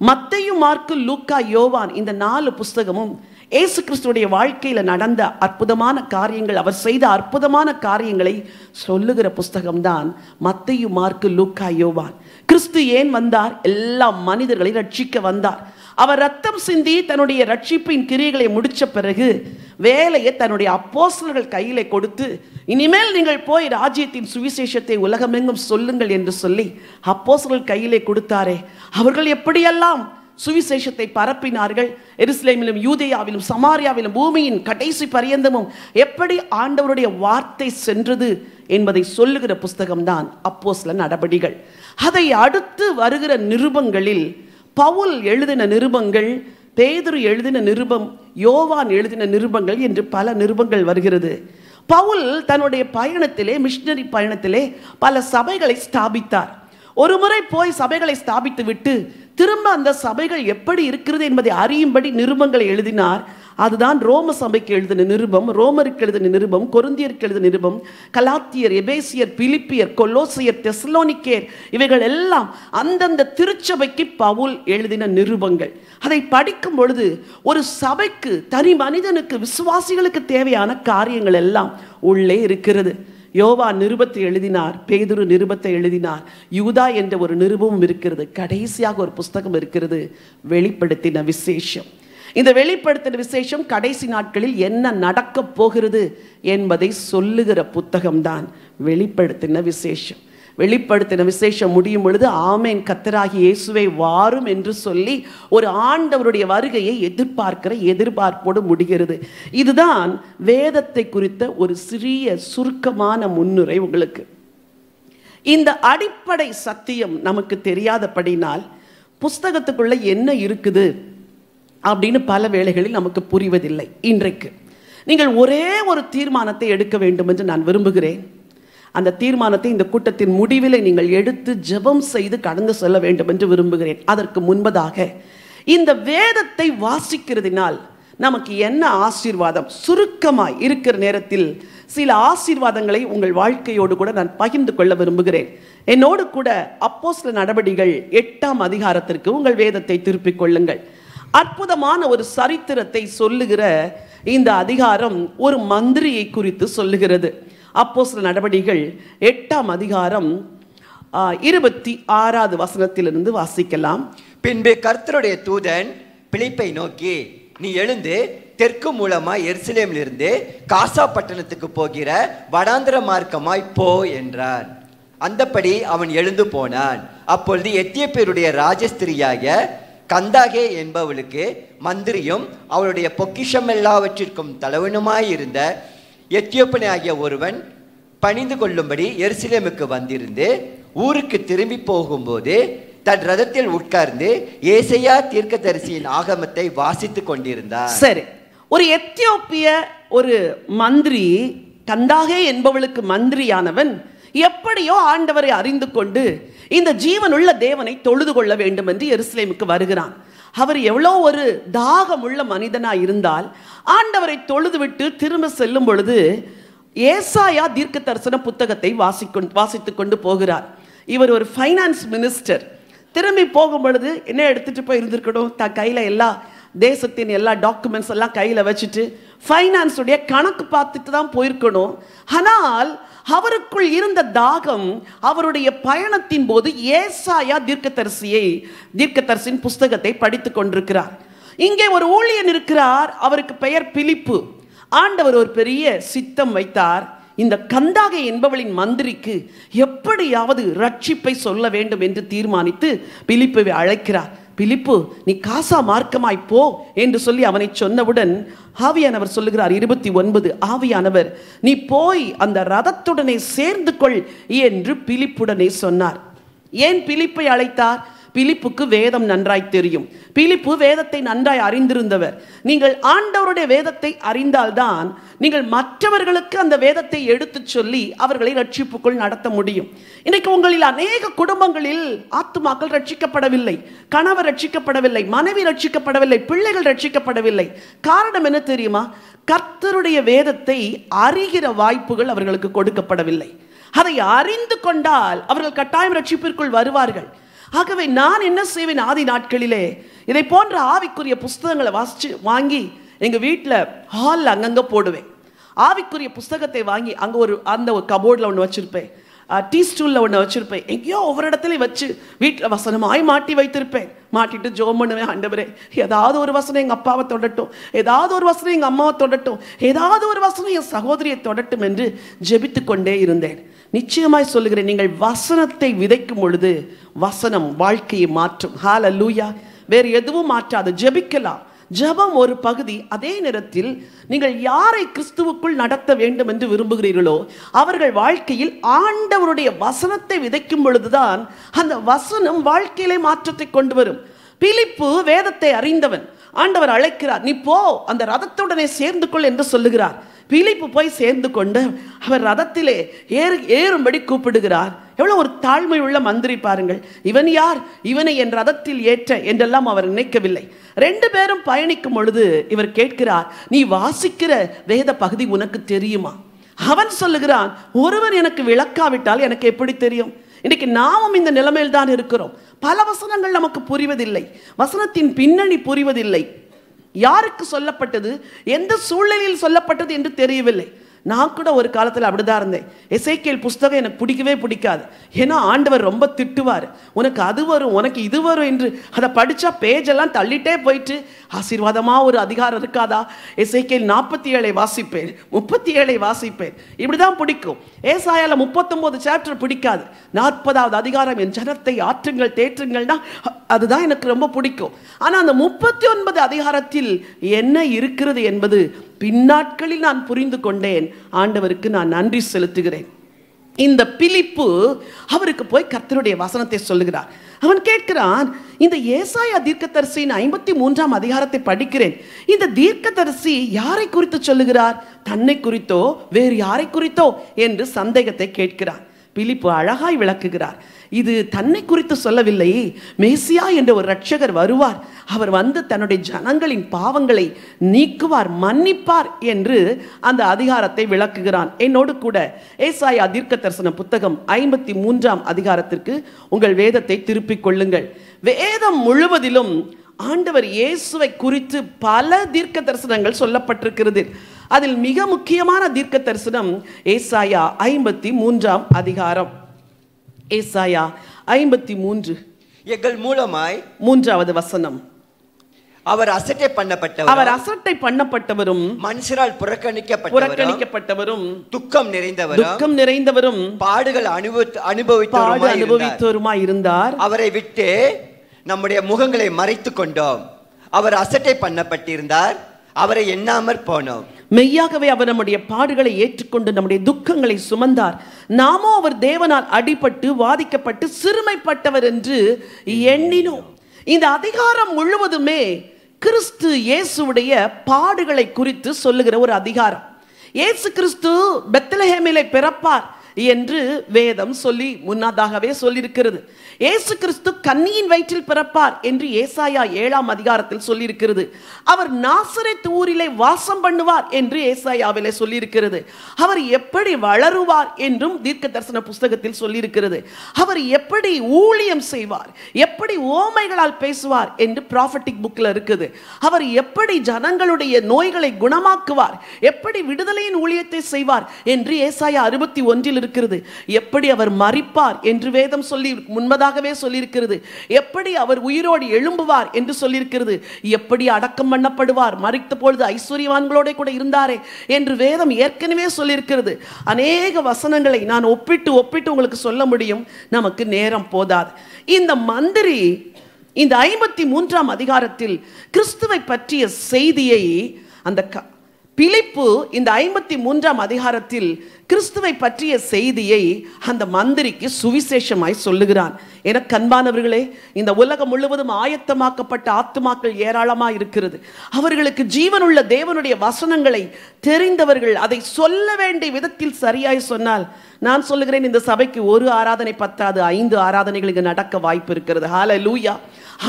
மத்தேயு, மார்க்கு, லூக்கா, யோவான், இந்த 4 புஸ்தகமும் இயேசு கிறிஸ்துடைய வாழ்க்கையில் நடந்த அற்புதமான காரியங்கள், அவர் செய்த அற்புதமான காரியங்களை சொல்லுகிற புஸ்தகம்தான் மத்தேயு, மார்க்கு, லூக்கா, யோவான். கிறிஸ்து ஏன் வந்தார்? எல்லா மனிதர்களை ரட்சிக்க வந்தார். அவர் ரத்தம் சிந்தி தன்னுடைய ரட்சிப்பின் கிரியைகளை முடிச்ச பிறகு வேலையை தன்னுடைய அப்போஸ்தலர்கள் கையிலே கொடுத்து, இனிமேல் நீங்கள் போய் ராஜ்யத்தின் சுவிசேஷத்தை உலகமெங்கும் சொல்லுங்கள் என்று சொல்லி அப்போஸ்தலர்கள் கையிலே கொடுத்தாரே, அவர்கள் எப்படியெல்லாம் சுவிசேஷத்தை பரப்பினார்கள். எருசலேமிலும், யூதேயாவிலும், சமாரியாவிலும், பூமியின் கடைசி பரியந்தமும் எப்படி ஆண்டவருடைய வார்த்தை சென்றது என்பதை சொல்லுகிற புஸ்தகம்தான் அப்போஸ்தல நடபடிகள். அதை அடுத்து வருகிற நிருபங்களில் பவுல் எழுதின நிருபங்கள், பேதுரு எழுதின நிருபம், யோவான் எழுதின நிருபங்கள் என்று பல நிருபங்கள் வருகிறது. பவுல் தன்னுடைய பயணத்திலே, மிஷனரி பயணத்திலே பல சபைகளை ஸ்தாபித்தார். ஒரு முறை போய் சபைகளை ஸ்தாபித்து விட்டு திரும்ப அந்த சபைகள் எப்படி இருக்கிறது என்பதை அறியும்படி நிருபங்களை எழுதினார். அதுதான் ரோம சபைக்கு எழுதின நிருபம், ரோமருக்கு எழுதின நிருபம், கொரிந்தியருக்கு எழுதின நிருபம், கலாத்தியர், எபேசியர், பிலிப்பியர், கொலோசியர், தெசலோனிக்கேர், இவைகள் எல்லாம் அந்தந்த திருச்சபைக்கு பவுல் எழுதின நிருபங்கள். அதை படிக்கும் பொழுது ஒரு சபைக்கு, தனி மனிதனுக்கு, விசுவாசிகளுக்கு தேவையான காரியங்கள் எல்லாம் உள்ளே இருக்கிறது. யோவான் நிருபத்தை எழுதினார், பேதுரு நிருபத்தை எழுதினார், யூதா என்ற ஒரு நிருபமும் இருக்கிறது. கடைசியாக ஒரு புஸ்தகம் இருக்கிறது, வெளிப்படுத்தின விசேஷம். இந்த வெளிப்படுத்தின விசேஷம் கடைசி நாட்களில் என்ன நடக்க போகிறது என்பதை சொல்லுகிற புத்தகம்தான் வெளிப்படுத்தின விசேஷம். வெளிப்படுத்தின விசேஷம் முடியும் பொழுது ஆமேன் கர்த்தராகிய இயேசுவே வாரும் என்று சொல்லி ஒரு ஆண்டவருடைய வருகையை எதிர்பார்க்கிற எதிர்பார்ப்போடு முடிகிறது. இதுதான் வேதத்தை குறித்த ஒரு சிறிய சுருக்கமான முன்னுரை உங்களுக்கு. இந்த அடிப்படை சத்தியம் நமக்கு தெரியாதபடினால் புஸ்தகத்துக்குள்ள என்ன இருக்குது அப்படின்னு பல வேளைகளில் நமக்கு புரிவதில்லை. இன்றைக்கு நீங்கள் ஒரே ஒரு தீர்மானத்தை எடுக்க வேண்டும் என்று நான் விரும்புகிறேன். அந்த தீர்மானத்தை இந்த கூட்டத்தின் முடிவில் நீங்கள் எடுத்து ஜெபம் செய்து கடந்து செல்ல வேண்டும் என்று விரும்புகிறேன். அதற்கு முன்பதாக இந்த வேதத்தை வாசிக்கிறதினால் நமக்கு என்ன ஆசீர்வாதம், சுருக்கமாய் இருக்கிற நேரத்தில் சில ஆசீர்வாதங்களை உங்கள் வாழ்க்கையோடு கூட நான் பகிர்ந்து கொள்ள விரும்புகிறேன். என்னோடு கூட அப்போஸ்தல நடபடிகள் 8ஆம் அதிகாரத்திற்கு உங்கள் வேதத்தை திருப்பிக் கொள்ளுங்கள். அற்புதமான ஒரு சரித்திரத்தை சொல்லுகிற இந்த அதிகாரம் ஒரு மந்திரியை குறித்து சொல்லுகிறது. அப்போஸ்தல நடபடிகள் 8ஆம் அதிகாரம் 26வது வசனத்திலிருந்து வாசிக்கலாம். பின்பு கர்த்தருடைய தூதன் பிலிப்பை நோக்கி, நீ எழுந்து தெற்கு மூலமாய் எருசலேமிலிருந்து காசா பட்டணத்துக்கு போகிற வடாந்திர மார்க்கமாய் போ என்றான். அந்தப்படி அவன் எழுந்து போனான். அப்பொழுது எத்தியோப்பியருடைய ராஜஸ்திரியாக கந்தாகே என்பவளுக்கு மந்திரியும் அவளுடைய பொக்கிஷம் எல்லாவற்றிற்கும் தலைவனுமாயிருந்த எத்தியோப்பியனாகிய ஒருவன் பணிந்து கொள்ளும்படி எருசலேமுக்கு வந்திருந்து ஊருக்கு திரும்பி போகும்போது தன் ரதத்தில் உட்கார்ந்து ஏசாயா தீர்க்கதரிசியின் ஆகமத்தை வாசித்துக் கொண்டிருந்தார். சரி, ஒரு எத்தியோப்பிய ஒரு மந்திரி, கந்தாகே என்பவளுக்கு மந்திரியானவன் எப்படியோ ஆண்டவரை அறிந்து கொண்டு இந்த ஜீவனுள்ள தேவனை தொழுது கொள்ள வேண்டும் என்று எருசலேமுக்கு வருகிறான். அவர் எவ்வளோ ஒரு தாகமுள்ள மனிதனாய் இருந்தால் ஆண்டவரை தொழுதுவிட்டு திரும்ப செல்லும் பொழுது ஏசாயா தீர்க்க தரிசன புத்தகத்தை வாசித்துக் கொண்டு போகிறார். இவர் ஒரு ஃபைனான்ஸ் மினிஸ்டர். திரும்பி போகும் பொழுது என்ன எடுத்துட்டு போய் இருந்திருக்கணும், தன் கையில் எல்லா தேசத்தின் எல்லா டாக்குமெண்ட்ஸ் எல்லாம் கையில் வச்சுட்டு ஃபைனான்ஸுடைய கணக்கு பார்த்துட்டு தான் போயிருக்கணும். ஆனால் அவருக்குள் இருந்த தாகம் அவருடைய பயணத்தின் போது ஏசாயா தீர்க்கதரிசியின் புஸ்தகத்தை படித்து கொண்டிருக்கிறார். இங்கே ஒரு ஊழியன் இருக்கிறார், அவருக்கு பெயர் பிலிப்பு. ஆண்டவர் ஒரு பெரிய சித்தம் வைத்தார். இந்த கந்தாகே என்பவளின் மந்திரிக்கு எப்படியாவது ரட்சிப்பை சொல்ல வேண்டும் என்று தீர்மானித்து பிலிப்பை அழைக்கிறார். பிலிப்பு, நீ காசா மார்க்கமாய் போ என்று சொல்லி அவனை சொன்னவுடன் ஆவியானவர் சொல்லுகிறார் 29, ஆவியானவர் நீ போய் அந்த ரதத்துடனே சேர்ந்து கொள் என்று பிலிப்புடனே சொன்னார். ஏன் பிலிப்பை அழைத்தார்? பிலிப்புக்கு வேதம் நன்றாய் தெரியும். பிலிப்பு வேதத்தை நன்றாய் அறிந்திருந்தவர். நீங்கள் ஆண்டவருடைய வேதத்தை அறிந்தால்தான் நீங்கள் மற்றவர்களுக்கு அந்த வேதத்தை எடுத்து சொல்லி அவர்களை ரட்சிப்புக்குள் நடத்த முடியும். இன்றைக்கு உங்களில் அநேக குடும்பங்களில் ஆத்துமாக்கள் ரட்சிக்கப்படவில்லை, கணவர் ரட்சிக்கப்படவில்லை, மனைவி ரட்சிக்கப்படவில்லை, பிள்ளைகள் ரட்சிக்கப்படவில்லை. காரணம் என்ன தெரியுமா? கர்த்தருடைய வேதத்தை அறிகிற வாய்ப்புகள் அவர்களுக்கு கொடுக்கப்படவில்லை. அதை அறிந்து கொண்டால் அவர்கள் கட்டாயம் ரட்சிப்பிற்குள் வருவார்கள். ஆகவே நான் என்ன செய்வேன், ஆதி நாட்களிலே இதை போன்ற ஆவிக்குரிய புஸ்தகங்களை வாங்கி எங்கள் வீட்டில் ஹாலில் அங்கங்கே போடுவேன். ஆவிக்குரிய புஸ்தகத்தை வாங்கி அங்கே அந்த ஒரு கபோர்டில் ஒன்று வச்சுருப்பேன், டீ ஸ்டூலில் ஒன்று வச்சுருப்பேன், எங்கேயோ ஒவ்வொரு இடத்துலையும் வச்சு வீட்டில் வசனமாய் மாட்டி வைத்திருப்பேன். மாட்டிட்டு ஜெபம் பண்ணுவேன், ஆண்டவரே ஏதாவது ஒரு வசனம் எங்கள் அப்பாவை தொடட்டும், ஏதாவது ஒரு வசனம் எங்கள் அம்மாவை தொடட்டும், ஏதாவது ஒரு வசனம் என் சகோதரியை தொடட்டும் என்று ஜெபித்து கொண்டே இருந்தேன். நிச்சயமாய் சொல்லுகிறேன், நீங்கள் வசனத்தை விதைக்கும் பொழுது வசனம் வாழ்க்கையை மாற்றும். ஹல்லேலூயா. வேறு எதுவும் மாற்றாது. ஜெபிக்கலாம், ஜெபம் ஒரு பகுதி. அதே நேரத்தில் நீங்கள் யாரை கிறிஸ்துவுக்குள் நடத்த வேண்டும் என்று விரும்புகிறீர்களோ அவர்கள் வாழ்க்கையில் ஆண்டவருடைய வசனத்தை விதைக்கும் பொழுதுதான் அந்த வசனம் வாழ்க்கையிலே மாற்றத்தை கொண்டு வரும். பிலிப்பு வேதத்தை அறிந்தவன். ஆண்டவர் அழைக்கிறார், நீ போ அந்த ரதத்துடனே சேர்ந்து கொள் என்று சொல்லுகிறார். பிலிப்பு போய் சேர்ந்து கொண்டு அவர் ரதத்திலே ஏறும்படி கூப்பிடுகிறார். எவ்வளவு ஒரு தாழ்மை உள்ள மந்திரி பாருங்கள். இவன் யார், இவனை என் ரதத்தில் ஏற்ற என்றெல்லாம் அவர் நினைக்கவில்லை. 2 பேரும் பயணிக்கும் பொழுது இவர் கேட்கிறார், நீ வாசிக்கிற வேத பகுதி உனக்கு தெரியுமா? அவன் சொல்லுகிறான், ஒருவர் எனக்கு விளக்காவிட்டால் எனக்கு எப்படி தெரியும்? இன்னைக்கு நாமும் இந்த நிலைமையில் தான் இருக்கிறோம். பல வசனங்கள் நமக்கு புரிவதில்லை, வசனத்தின் பின்னணி புரிவதில்லை. யாருக்கு சொல்லப்பட்டது, எந்த சூழ்நிலையில் சொல்லப்பட்டது என்று தெரியவில்லை. நான் கூட ஒரு காலத்தில் அப்படிதான் இருந்தேன். எசேக்கியேல் புஸ்தகம் எனக்கு பிடிக்கவே பிடிக்காது. ஏன்னா ஆண்டவர் ரொம்ப திட்டுவார், உனக்கு அது வரும், உனக்கு இது வரும் என்று. அதை படித்தா பேஜெல்லாம் தள்ளிட்டே போயிட்டு ஆசீர்வாதமாக ஒரு அதிகாரம் இருக்காதா? எசேக்கியேல் 47 வாசிப்பேன், 37 வாசிப்பேன். இப்படி தான் பிடிக்கும். ஏசாயால 39 சாப்டர் பிடிக்காது. 40வது அதிகாரம் என் ஜனத்தை ஆற்றுங்கள் தேற்றுங்கள்னா அதுதான் எனக்கு ரொம்ப பிடிக்கும். ஆனால் அந்த 39 அதிகாரத்தில் என்ன இருக்கிறது என்பது பின்னாட்களில் நான் புரிந்து கொண்டேன். ஆண்டவருக்கு நான் நன்றி செலுத்துகிறேன். இந்த பிலிப்பு அவருக்கு போய் கர்த்தருடைய வசனத்தை சொல்லுகிறார். அவன் கேட்கிறான், இந்த ஏசாயா தீர்க்கதரிசியின் 53ஆம் அதிகாரத்தை படிக்கிறேன். இந்த தீர்க்கதரிசி யாரை குறித்து சொல்லுகிறார்? தன்னை குறித்தோ வேறு யாரை குறித்தோ என்று சந்தேகத்தை கேட்கிறான். பிலிப்பு அழகாய் விளக்குகிறார். இது தன்னை குறித்து சொல்லவில்லை, மேசியா என்ற ஒரு இரட்சகர் வருவார், அவர் வந்து தன்னுடைய ஜனங்களின் பாவங்களை நீக்குவார், மன்னிப்பார் என்று அந்த அதிகாரத்தை விளக்குகிறான். என்னோடு கூட ஏசாயா தீர்க்கதரிசன புத்தகம் 53ஆம் அதிகாரத்திற்கு உங்கள் வேதத்தை திருப்பிக் கொள்ளுங்கள். வேதம் முழுவதிலும் ஆண்டவர் இயேசுவை குறித்து பல தீர்க்க தரிசனங்கள் சொல்லப்பட்டிருக்கிறது. அதில் மிக முக்கியமான தீர்க்க தரிசனம் ஏசாயா 53ஆம் அதிகாரம். ஏசாயா 53 எங்கள் மூலமாய் 3வது வசனம். அவர் அசட்டை பண்ணப்பட்டவரும் மனுஷரால் புறக்கணிக்கப்பட்டவரும் துக்கம் நிறைந்தவரும் பாடுகள் அனுபவித்தவருமாய் இருந்தார். அவரை விட்டு நம்முடைய முகங்களை மறைத்துக் கொண்டோம். அவர் அசட்டை பண்ணப்பட்டிருந்தார், அவரை எண்ணாமற் போனோம். மெய்யாகவே அவர் நம்முடைய பாடுகளை ஏற்றுக்கொண்டு நம்முடைய துக்கங்களை சுமந்தார். நாமோ அவர் தேவனால் அடிபட்டு வாதிக்கப்பட்டு சிறுமைப்பட்டவர் என்று எண்ணினோம். இந்த அதிகாரம் முழுவதுமே கிறிஸ்து இயேசுடைய பாடுகளை குறித்து சொல்லுகிற ஒரு அதிகாரம். இயேசு கிறிஸ்து பெத்லஹேமிலே பிறப்பார் என்று வேதம் சொல்லி முன்னதாகவே சொல்லியிருக்கிறது. இயேசு கிறிஸ்து கன்னியின் வயிற்றில் பிறப்பார் என்று ஏசாயா 7ஆம் அதிகாரத்தில் சொல்லியிருக்கிறது. அவர் நாசரேத் ஊரிலே வாசம் பண்ணுவார் என்று ஏசாயாவிலே சொல்லியிருக்கிறது. அவர் எப்படி வளருவார் என்றும் தீர்க்க தரிசன புஸ்தகத்தில் சொல்லியிருக்கிறது. அவர் எப்படி ஊழியம் செய்வார், எப்படி ஓமைகளால் பேசுவார் என்று ப்ராஃபட்டிக் புக்ல இருக்குது. அவர் எப்படி ஜனங்களுடைய நோய்களை குணமாக்குவார், எப்படி விடுதலையின் ஊழியத்தை செய்வார் என்று ஏசாயா 61 இருக்கிறது. எப்படி அவர் மரிப்பார் என்று வேதம் சொல்லி முன்பதாகவே சொல்லியிருக்கிறது. எப்படி அவர் உயிரோடு எழும்புவார் என்று சொல்லியிருக்கிறது. எப்படி அடக்கம் பண்ணப்படுவார், மரித்த பொழுது ஐஸ்வர்யவான்களோட கூட இருந்தாரே என்று வேதம் ஏற்கனவே சொல்லியிருக்கிறது. அநேக வசனங்களை நான் ஒப்பிட்டு உங்களுக்கு சொல்ல முடியும், நமக்கு நேரம் போதாது. இந்த மந்திரி இந்த 53ஆம் அதிகாரத்தில் கிறிஸ்துவை பற்றிய செய்தியை அந்த பிலிப்பு இந்த 53ஆம் அதிகாரத்தில் கிறிஸ்துவை பற்றிய செய்தியை அந்த மந்திரிக்கு சுவிசேஷமாய் சொல்லுகிறான். என கண்பானவர்களே, இந்த உலகம் முழுவதும் ஆயத்தமாக்கப்பட்ட ஆத்துமாக்கள் ஏராளமாக இருக்கிறது. அவர்களுக்கு ஜீவனுள்ள தேவனுடைய வசனங்களை தெரிந்தவர்கள் அதை சொல்ல வேண்டிய விதத்தில் சரியாய் சொன்னால், நான் சொல்லுகிறேன், இந்த சபைக்கு ஒரு ஆராதனை பத்தாது, 5 ஆராதனைகளுக்கு நடக்க வாய்ப்பு இருக்கிறது. ஹல்லேலூயா.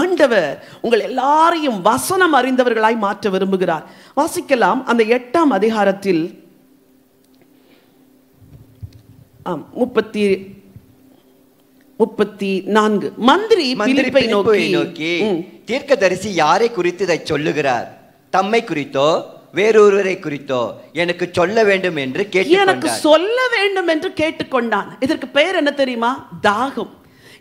ஆண்டவர் உங்கள் எல்லாரையும் வசனம் அறிந்தவர்களாய் மாற்ற விரும்புகிறார். வாசிக்கலாம் அந்த 8ஆம் அதிகாரத்தில் 34 மந்திரி பிலிப்பை நோக்கி, தீர்க்கதரிசி யாரை குறித்து இதை சொல்லுகிறார்? தம்மை குறித்தோ வேறொருவரை குறித்தோ எனக்கு சொல்ல வேண்டும் என்று கேட்டுக்கொண்டான். இதற்கு பெயர் என்ன தெரியுமா? தாகம்.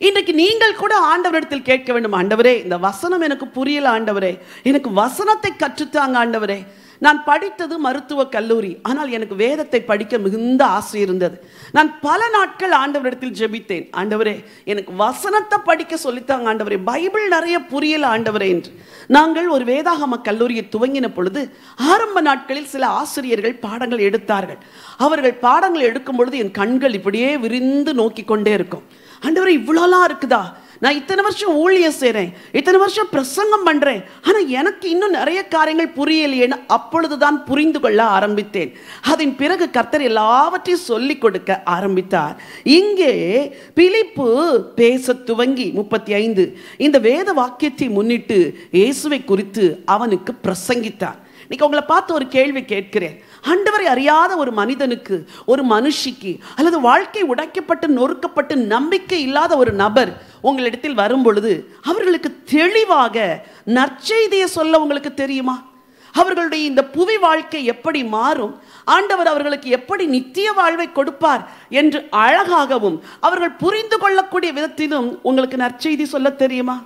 இன்றைக்கு நீங்கள் கூட ஆண்டவரிடத்தில் கேட்க வேண்டும், ஆண்டவரே இந்த வசனம் எனக்கு புரியல, ஆண்டவரே எனக்கு வசனத்தை கற்றுத்தாங்க ஆண்டவரே. நான் படித்தது மருத்துவ கல்லூரி, ஆனால் எனக்கு வேதத்தை படிக்க மிகுந்த ஆசை இருந்தது. நான் பல நாட்கள் ஆண்டவரிடத்தில் ஜெபித்தேன், ஆண்டவரே எனக்கு வசனத்தை படிக்க சொல்லித்தாங்க ஆண்டவரே, பைபிள் நிறைய புரியல ஆண்டவரே என்று. நாங்கள் ஒரு வேதாகம கல்லூரியை துவங்கின பொழுது ஆரம்ப நாட்களில் சில ஆசிரியர்கள் பாடங்கள் எடுத்தார்கள். அவர்கள் பாடங்கள் எடுக்கும் பொழுது என் கண்கள் இப்படியே விரிந்து நோக்கி கொண்டே இருக்கும். ஆண்டவரே இவ்வளோலாம் இருக்குதா, நான் இத்தனை வருஷம் ஊழியம் செய்கிறேன், இத்தனை வருஷம் பிரசங்கம் பண்ணுறேன், ஆனால் எனக்கு இன்னும் நிறைய காரியங்கள் புரியலையேன்னு அப்பொழுதுதான் புரிந்து கொள்ள ஆரம்பித்தேன். அதன் பிறகு கர்த்தர் எல்லாவற்றையும் சொல்லிக் கொடுக்க ஆரம்பித்தார். இங்கே பிலிப்பு பேச துவங்கி 35 இந்த வேத வாக்கியத்தை முன்னிட்டு இயேசுவை குறித்து அவனுக்கு பிரசங்கித்தார். இன்னைக்கு உங்களை பார்த்து ஒரு கேள்வி கேட்கிறேன். ஆண்டவரை அறியாத ஒரு மனிதனுக்கு, ஒரு மனுஷிக்கு, அல்லது வாழ்க்கை உடைக்கப்பட்டு நொறுக்கப்பட்டு நம்பிக்கை இல்லாத ஒரு நபர் உங்களிடத்தில் வரும் பொழுது அவர்களுக்கு தெளிவாக நற்செய்தியை சொல்ல உங்களுக்கு தெரியுமா? அவர்களுடைய இந்த புவி வாழ்க்கை எப்படி மாறும், ஆண்டவர் அவர்களுக்கு எப்படி நித்திய வாழ்வை கொடுப்பார் என்று அழகாகவும் அவர்கள் புரிந்து கொள்ளக்கூடிய விதத்திலும் உங்களுக்கு நற்செய்தி சொல்ல தெரியுமா?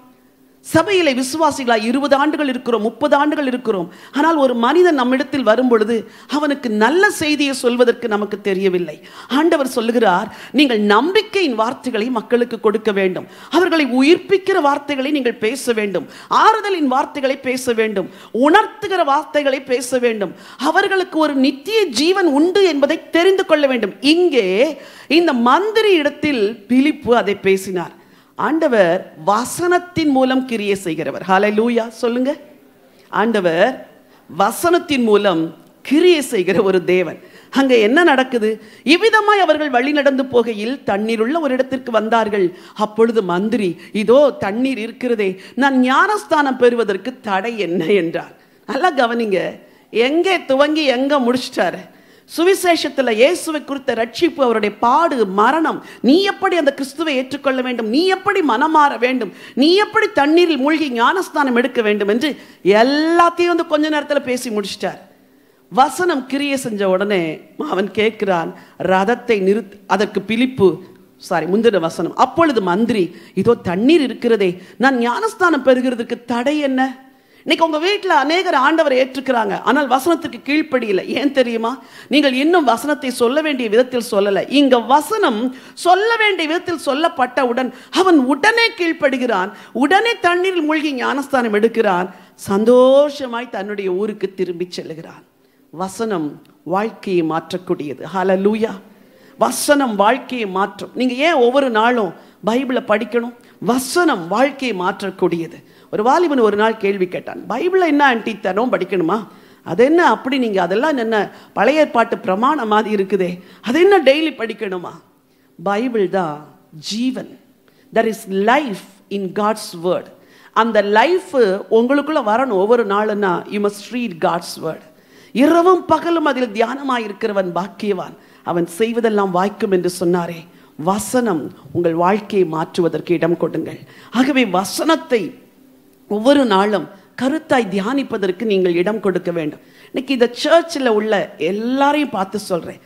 சபையிலே விசுவாசிகளாய் 20 ஆண்டுகள் இருக்கிறோம், 30 ஆண்டுகள் இருக்கிறோம். ஆனால் ஒரு மனிதன் நம்மிடத்தில் வரும் பொழுது அவனுக்கு நல்ல செய்தியை சொல்வதற்கு நமக்கு தெரியவில்லை. ஆண்டவர் சொல்லுகிறார், நீங்கள் நம்பிக்கையின் வார்த்தைகளை மக்களுக்கு கொடுக்க வேண்டும், அவர்களை உயிர்ப்பிக்கிற வார்த்தைகளை நீங்கள் பேச வேண்டும், ஆறுதலின் வார்த்தைகளை பேச வேண்டும், உணர்த்துகிற வார்த்தைகளை பேச வேண்டும், அவர்களுக்கு ஒரு நித்திய ஜீவன் உண்டு என்பதை தெரிந்து கொள்ள வேண்டும். இங்கே இந்த மந்திரி இடத்தில் பிலிப்பு அதை பேசினார். ஆண்டவர் வசனத்தின் மூலம் கிரியை செய்கிறவர். ஹல்லேலூயா சொல்லுங்க. ஆண்டவர் வசனத்தின் மூலம் கிரியை செய்கிற ஒரு தேவன். அங்க என்ன நடக்குது? இவ்விதமாய் அவர்கள் வழி நடந்து போகையில் தண்ணீர் உள்ள ஒரு இடத்திற்கு வந்தார்கள். அப்பொழுது மந்திரி, இதோ தண்ணீர் இருக்கிறதே, நான் ஞானஸ்தானம் பெறுவதற்கு தடை என்ன என்றார். நல்லா கவனிங்க, எங்கே துவங்கி எங்க முடிச்சிட்டாரு. சுவிசேஷத்தில் இயேசுவை குறித்த ரட்சிப்பு, அவருடைய பாடு, மரணம், நீ எப்படி அந்த கிறிஸ்துவை ஏற்றுக்கொள்ள வேண்டும், நீ எப்படி மனமாற வேண்டும், நீ எப்படி தண்ணீரில் மூழ்கி ஞானஸ்தானம் எடுக்க வேண்டும் என்று எல்லாத்தையும் கொஞ்ச நேரத்தில் பேசி முடிச்சிட்டார். வசனம் கிரியை செஞ்ச உடனே அவன் கேட்கிறான், ரதத்தை நிறுத்து. அதற்கு பிலிப்பு முந்தின வசனம், அப்பொழுது மந்திரி, இதோ தண்ணீர் இருக்கிறதே, நான் ஞானஸ்தானம் பெறுகிறதுக்கு தடை என்ன? இன்னைக்கு உங்க வீட்டில் அநேகர் ஆண்டவரை ஏற்றுக்கிறாங்க, ஆனால் வசனத்துக்கு கீழ்ப்படியில்லை. ஏன் தெரியுமா? நீங்கள் இன்னும் வசனத்தை சொல்ல வேண்டிய விதத்தில் சொல்லலை. இங்க வசனம் சொல்ல வேண்டிய விதத்தில் சொல்லப்பட்டவுடன் அவன் உடனே கீழ்ப்படுகிறான், உடனே தண்ணீரில் மூழ்கி ஞானஸ்தானம் எடுக்கிறான், சந்தோஷமாய் தன்னுடைய ஊருக்கு திரும்பி செல்லுகிறான். வசனம் வாழ்க்கையை மாற்றக்கூடியது. ஹல்லேலூயா. வசனம் வாழ்க்கையை மாற்றும். நீங்க ஏன் ஒவ்வொரு நாளும் பைபிளை படிக்கணும்? வசனம் வாழ்க்கையை மாற்றக்கூடியது. ஒரு வாலிபன் ஒரு நாள் கேள்வி கேட்டான், பைபிளை என்ன ஆண்டி தினம் படிக்கணுமா? அது என்ன அப்படி நீங்கள் அதெல்லாம் என்ன பழைய ஏற்பாட்டு பிரமாணம் மாதிரி இருக்குதே, அது என்ன டெய்லி படிக்கணுமா? பைபிள் தான் ஜீவன். there is life in God's word. அந்த லைஃப் உங்களுக்குள்ள வரணும் ஒவ்வொரு நாளுன்னா you must read God's word. இரவும் பகலும் அதில் தியானமாக இருக்கிறவன் பாக்கியவான், அவன் செய்வதெல்லாம் வாய்க்கும் என்று சொன்னாரே. வசனம் உங்கள் வாழ்க்கையை மாற்றுவதற்கு இடம் கொடுங்கள். ஆகவே வசனத்தை ஒவ்வொரு நாளும் கருத்தாய் தியானிப்பதற்கு நீங்கள் இடம் கொடுக்க வேண்டும். இன்னைக்கு இந்த சர்ச்சில் உள்ள எல்லாரையும் பார்த்து சொல்றேன்,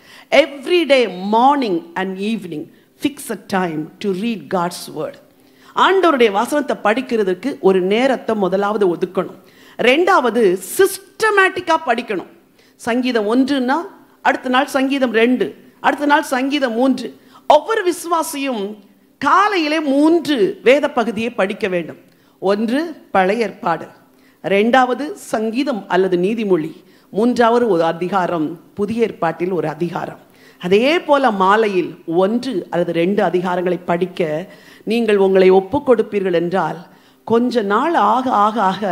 every day morning and evening fix a time to read God's word. ஆண்டவருடைய வசனத்தை படிக்கிறதுக்கு ஒரு நேரத்தை முதலாவது ஒதுக்கணும். ரெண்டாவது சிஸ்டமேட்டிக்கா படிக்கணும். சங்கீதம் 1ன்னா அடுத்த நாள் சங்கீதம் 2, அடுத்த நாள் சங்கீதம் 3. ஒவ்வொரு விசுவாசியும் காலையிலே 3 வேத பகுதியை படிக்க வேண்டும். 1 பழைய ஏற்பாடு, 2வது சங்கீதம் அல்லது நீதிமொழி, 3வது ஒரு அதிகாரம் புதிய ஏற்பாட்டில் ஒரு அதிகாரம். அதே போல மாலையில் 1 அல்லது 2 அதிகாரங்களை படிக்க நீங்கள் உங்களை ஒப்பு கொடுப்பீர்கள் என்றால் கொஞ்ச நாள் ஆக ஆக ஆக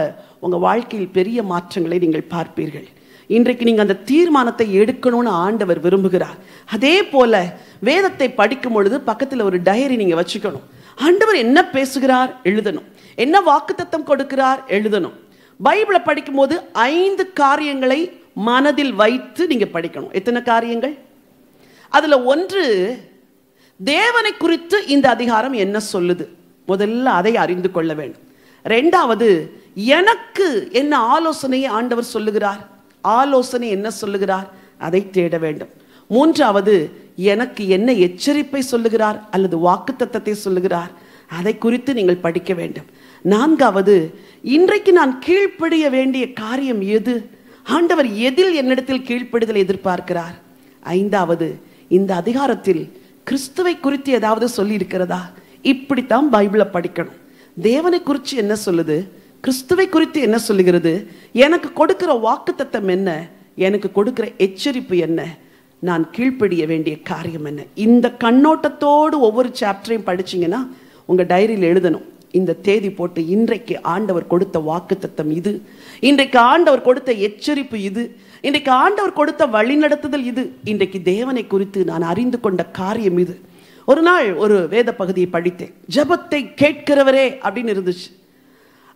உங்கள் வாழ்க்கையில் பெரிய மாற்றங்களை நீங்கள் பார்ப்பீர்கள். இன்றைக்கு நீங்கள் அந்த தீர்மானத்தை எடுக்கணும்னு ஆண்டவர் விரும்புகிறார். அதே போல வேதத்தை படிக்கும் பொழுது பக்கத்தில் ஒரு டைரி நீங்கள் வச்சுக்கணும். ஆண்டவர் என்ன பேசுகிறார் எழுதணும், என்ன வாக்குத்தத்தம் கொடுக்கிறார் எழுதணும். பைபிளை படிக்கும் போது 5 காரியங்களை மனதில் வைத்து நீங்க படிக்கணும். எத்தனை காரியங்கள்? அதுல 1 தேவனை குறித்து இந்த அதிகாரம் என்ன சொல்லுது, முதல்ல அதை அறிந்து கொள்ள வேண்டும். 2வது எனக்கு என்ன ஆலோசனையை ஆண்டவர் சொல்லுகிறார், ஆலோசனை என்ன சொல்லுகிறார் அதை தேட வேண்டும். 3வது எனக்கு என்ன எச்சரிப்பை சொல்லுகிறார் அல்லது வாக்குத்தத்தத்தை சொல்லுகிறார் அதை குறித்து நீங்கள் படிக்க வேண்டும். 4வது இன்றைக்கு நான் கீழ்ப்படிய வேண்டிய காரியம் எது, ஆண்டவர் எதில் என்னிடத்தில் கீழ்ப்படிதல் எதிர்பார்க்கிறார். 5வது இந்த அதிகாரத்தில் கிறிஸ்துவை குறித்து ஏதாவது சொல்லி இருக்கிறதா. இப்படித்தான் பைபிளை படிக்கணும். தேவனை குறித்து என்ன சொல்லுது, கிறிஸ்துவை குறித்து என்ன சொல்லுகிறது, எனக்கு கொடுக்கிற வாக்குத்தத்தம் என்ன, எனக்கு கொடுக்கிற எச்சரிப்பு என்ன, நான் கீழ்ப்படிய வேண்டிய காரியம் என்ன. இந்த கண்ணோட்டத்தோடு ஒவ்வொரு சாப்டரையும் படிச்சிங்கன்னா உங்கள் டைரியில் எழுதணும். இந்த தேதி போட்டு இன்றைக்கு ஆண்டவர் கொடுத்த வாக்குத்தத்தம் இது, இன்றைக்கு ஆண்டவர் கொடுத்த எச்சரிப்பு இது, இன்றைக்கு ஆண்டவர் கொடுத்த வழிநடத்துதல் இது, இன்றைக்கு தேவனை குறித்து நான் அறிந்து கொண்ட காரியம் இது. ஒரு நாள் ஒரு வேத பகுதியை படித்தேன், ஜெபத்தை கேட்கிறவரே அப்படின்னு இருந்துச்சு.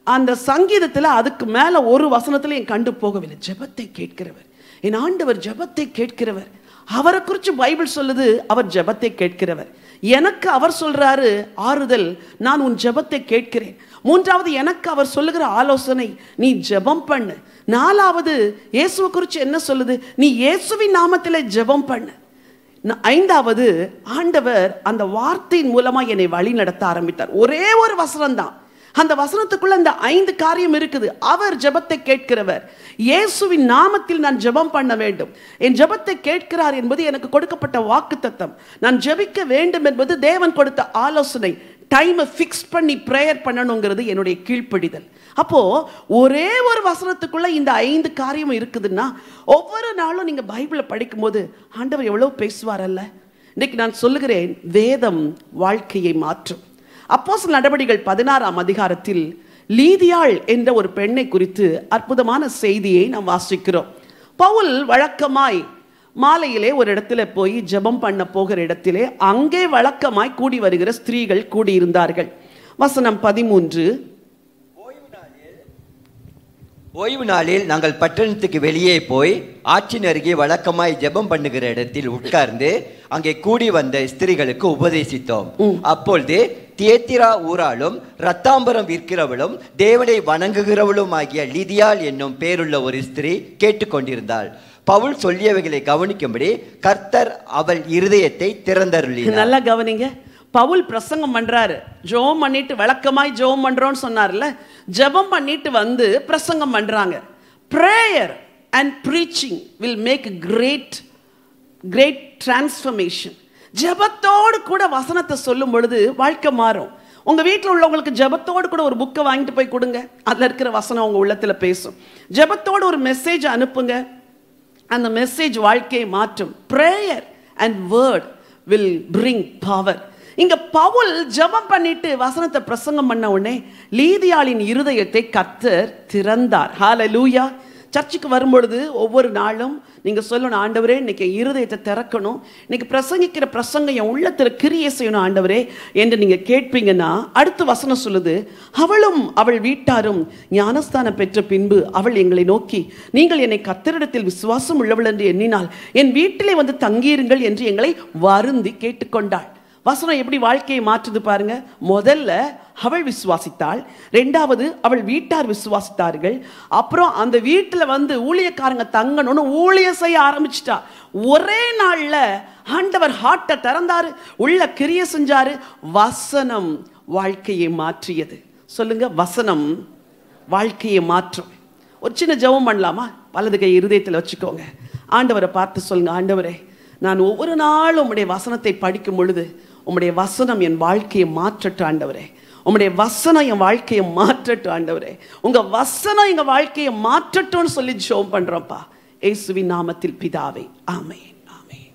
அந்த சங்கீதத்தில் அதுக்கு மேல ஒரு வசனத்துல என் கண்டு போகவில்லை. ஜெபத்தை கேட்கிறவர், என் ஆண்டவர் ஜெபத்தை கேட்கிறவர். அவரை குறித்து பைபிள் சொல்லுது, அவர் ஜெபத்தை கேட்கிறவர். எனக்கு அவர் சொல்றாரு ஆறுதல், நான் உன் ஜெபத்தை கேட்கிறேன். 3வது எனக்கு அவர் சொல்லுகிற ஆலோசனை, நீ ஜெபம் பண்ணு. 4வது இயேசுவை குறித்து என்ன சொல்லுது, நீ இயேசுவின் நாமத்திலே ஜெபம் பண்ணு. 5வது ஆண்டவர் அந்த வார்த்தையின் மூலமா என்னை வழி நடத்த ஆரம்பித்தார். ஒரே ஒரு வசனம் தான், அந்த வசனத்துக்குள்ள அந்த 5 காரியம் இருக்குது. அவர் ஜெபத்தை கேட்கிறவர், இயேசுவின் நாமத்தில் நான் ஜெபம் பண்ண வேண்டும், என் ஜெபத்தை கேட்கிறார் என்பது எனக்கு கொடுக்கப்பட்ட வாக்குத்தத்தம், நான் ஜெபிக்க வேண்டும் என்பது தேவன் கொடுத்த ஆலோசனை, டைமை ஃபிக்ஸ் பண்ணி ப்ரேயர் பண்ணணுங்கிறது என்னுடைய கீழ்ப்படிதல். அப்போ ஒரே ஒரு வசனத்துக்குள்ள இந்த 5 காரியம் இருக்குதுன்னா ஒவ்வொரு நாளும் நீங்க பைபிளை படிக்கும்போது ஆண்டவர் எவ்வளவு பேசுவார் அல்ல. இன்னைக்கு நான் சொல்லுகிறேன், வேதம் வாழ்க்கையை மாற்றும். அப்போஸ்தலர் நடபடிகள் 16ஆம் அதிகாரத்தில் லீதியாள் என்ற ஒரு பெண்ணை குறித்து அற்புதமான செய்தியை நாம் வாசிக்கிறோம். பவுல் வழக்கமாய் மாலையிலே ஒரு இடத்துல போய் ஜெபம் பண்ண போகிற இடத்திலே அங்கே வழக்கமாய் கூடி வருகிற ஸ்திரீகள் கூடியிருந்தார்கள். வசனம் 13, ஓய்வு நாளில் நாங்கள் பட்டணத்துக்கு வெளியே போய் ஆற்றின் அருகே வழக்கமாய் ஜெபம் பண்ணுகிற இடத்தில் உட்கார்ந்து அங்கே கூடி வந்த ஸ்திரீகளுக்கு உபதேசித்தோம். அப்பொழுது தியத்திரா ஊராலும் ரத்தாம்பரம் விற்கிறவளும் தேவனை வணங்குகிறவளும் ஆகிய லீதியாள் என்னும் பேருள்ள ஒரு ஸ்திரீ கேட்டுக்கொண்டிருந்தாள். பவுல் சொல்லியவைகளை கவனிக்கும்படி கர்த்தர் அவள் இருதயத்தை திறந்தருளினார். நல்லா கவனிங்க. பவுல் பிரசங்கம் பண்றாரு, ஜெபம் பண்ணிட்டு விளக்கமாய் ஜெபம் பண்றோம்னு சொன்னார்ல, ஜெபம் பண்ணிட்டு வந்து பிரசங்கம் பண்றாங்க. prayer and preaching will make great transformation. ஜெபத்தோடு கூட வசனத்தை சொல்லும் பொழுது வாழ்க்கை மாறும். உங்க வீட்டில் உள்ளவங்களுக்கு ஜெபத்தோடு கூட ஒரு புக்கை வாங்கிட்டு போய் கொடுங்க, அதுல இருக்கிற வசனம் உங்க உள்ளத்துல பேசும். ஜெபத்தோடு ஒரு மெசேஜ் அனுப்புங்க, அந்த மெசேஜ் வாழ்க்கையை மாற்றும். prayer and word will bring power. இங்க பவுல் ஜெபம் பண்ணிட்டு வசனத்தை பிரசங்கம் பண்ண உடனே லீதியாளின் இருதயத்தை கர்த்தர் திறந்தார். ஹல்லேலூயா. சர்ச்சுக்கு வரும்பொழுது ஒவ்வொரு நாளும் நீங்க சொல்லணும், ஆண்டவரே இன்னைக்கு இருதயத்தை திறக்கணும், இன்னைக்கு பிரசங்கிக்கிற பிரசங்கம் என் உள்ளத்துல கிரியை செய்யணும் ஆண்டவரே என்று நீங்க கேட்பீங்கன்னா, அடுத்த வசனம் சொல்லுது, அவளும் அவள் வீட்டாரும் ஞானஸ்தானம் பெற்ற பின்பு அவள் எங்களை நோக்கி, நீங்கள் என்னை கர்த்தரிடத்தில் விசுவாசம் உள்ளவள் என்று எண்ணினால் என் வீட்டிலே வந்து தங்கியிருங்கள் என்று எங்களை வருந்தி கேட்டுக்கொண்டாள். வசனம் எப்படி வாழ்க்கையை மாற்றுது பாருங்க. முதல்ல அவள் விசுவாசித்தாள், ரெண்டாவது அவள் வீட்டார் விசுவாசித்தார்கள், அப்புறம் அந்த வீட்டில் வந்து ஊழியக்காரங்க தங்கணும்னு ஊழியம் செய்ய ஆரம்பிச்சிட்டா. ஒரே நாள்ல ஆண்டவர் ஹார்ட்டை திறந்தாரு, உள்ள கிரியை செஞ்சாரு. வசனம் வாழ்க்கையை மாற்றியது. சொல்லுங்க, வசனம் வாழ்க்கையை மாற்றும். ஒரு சின்ன ஜெபம் பண்ணலாமா? வலது கை இருதயத்தில் வச்சுக்கோங்க. ஆண்டவரை பார்த்து சொல்லுங்க, ஆண்டவரே நான் ஒவ்வொரு நாளும் உம்முடைய வசனத்தை படிக்கும் பொழுது உம்முடைய வசனம் என் வாழ்க்கையை மாற்றட்டும் ஆண்டவரே, உம்முடைய வசனம் என் வாழ்க்கையை மாற்றட்டும் ஆண்டவரே, உங்க வசனம் எங்க வாழ்க்கையை மாற்றட்டும்னு சொல்லி ஜெபம் பண்றோம்ப்பா, இயேசுவின் நாமத்தில் பிதாவே, ஆமென் ஆமென்.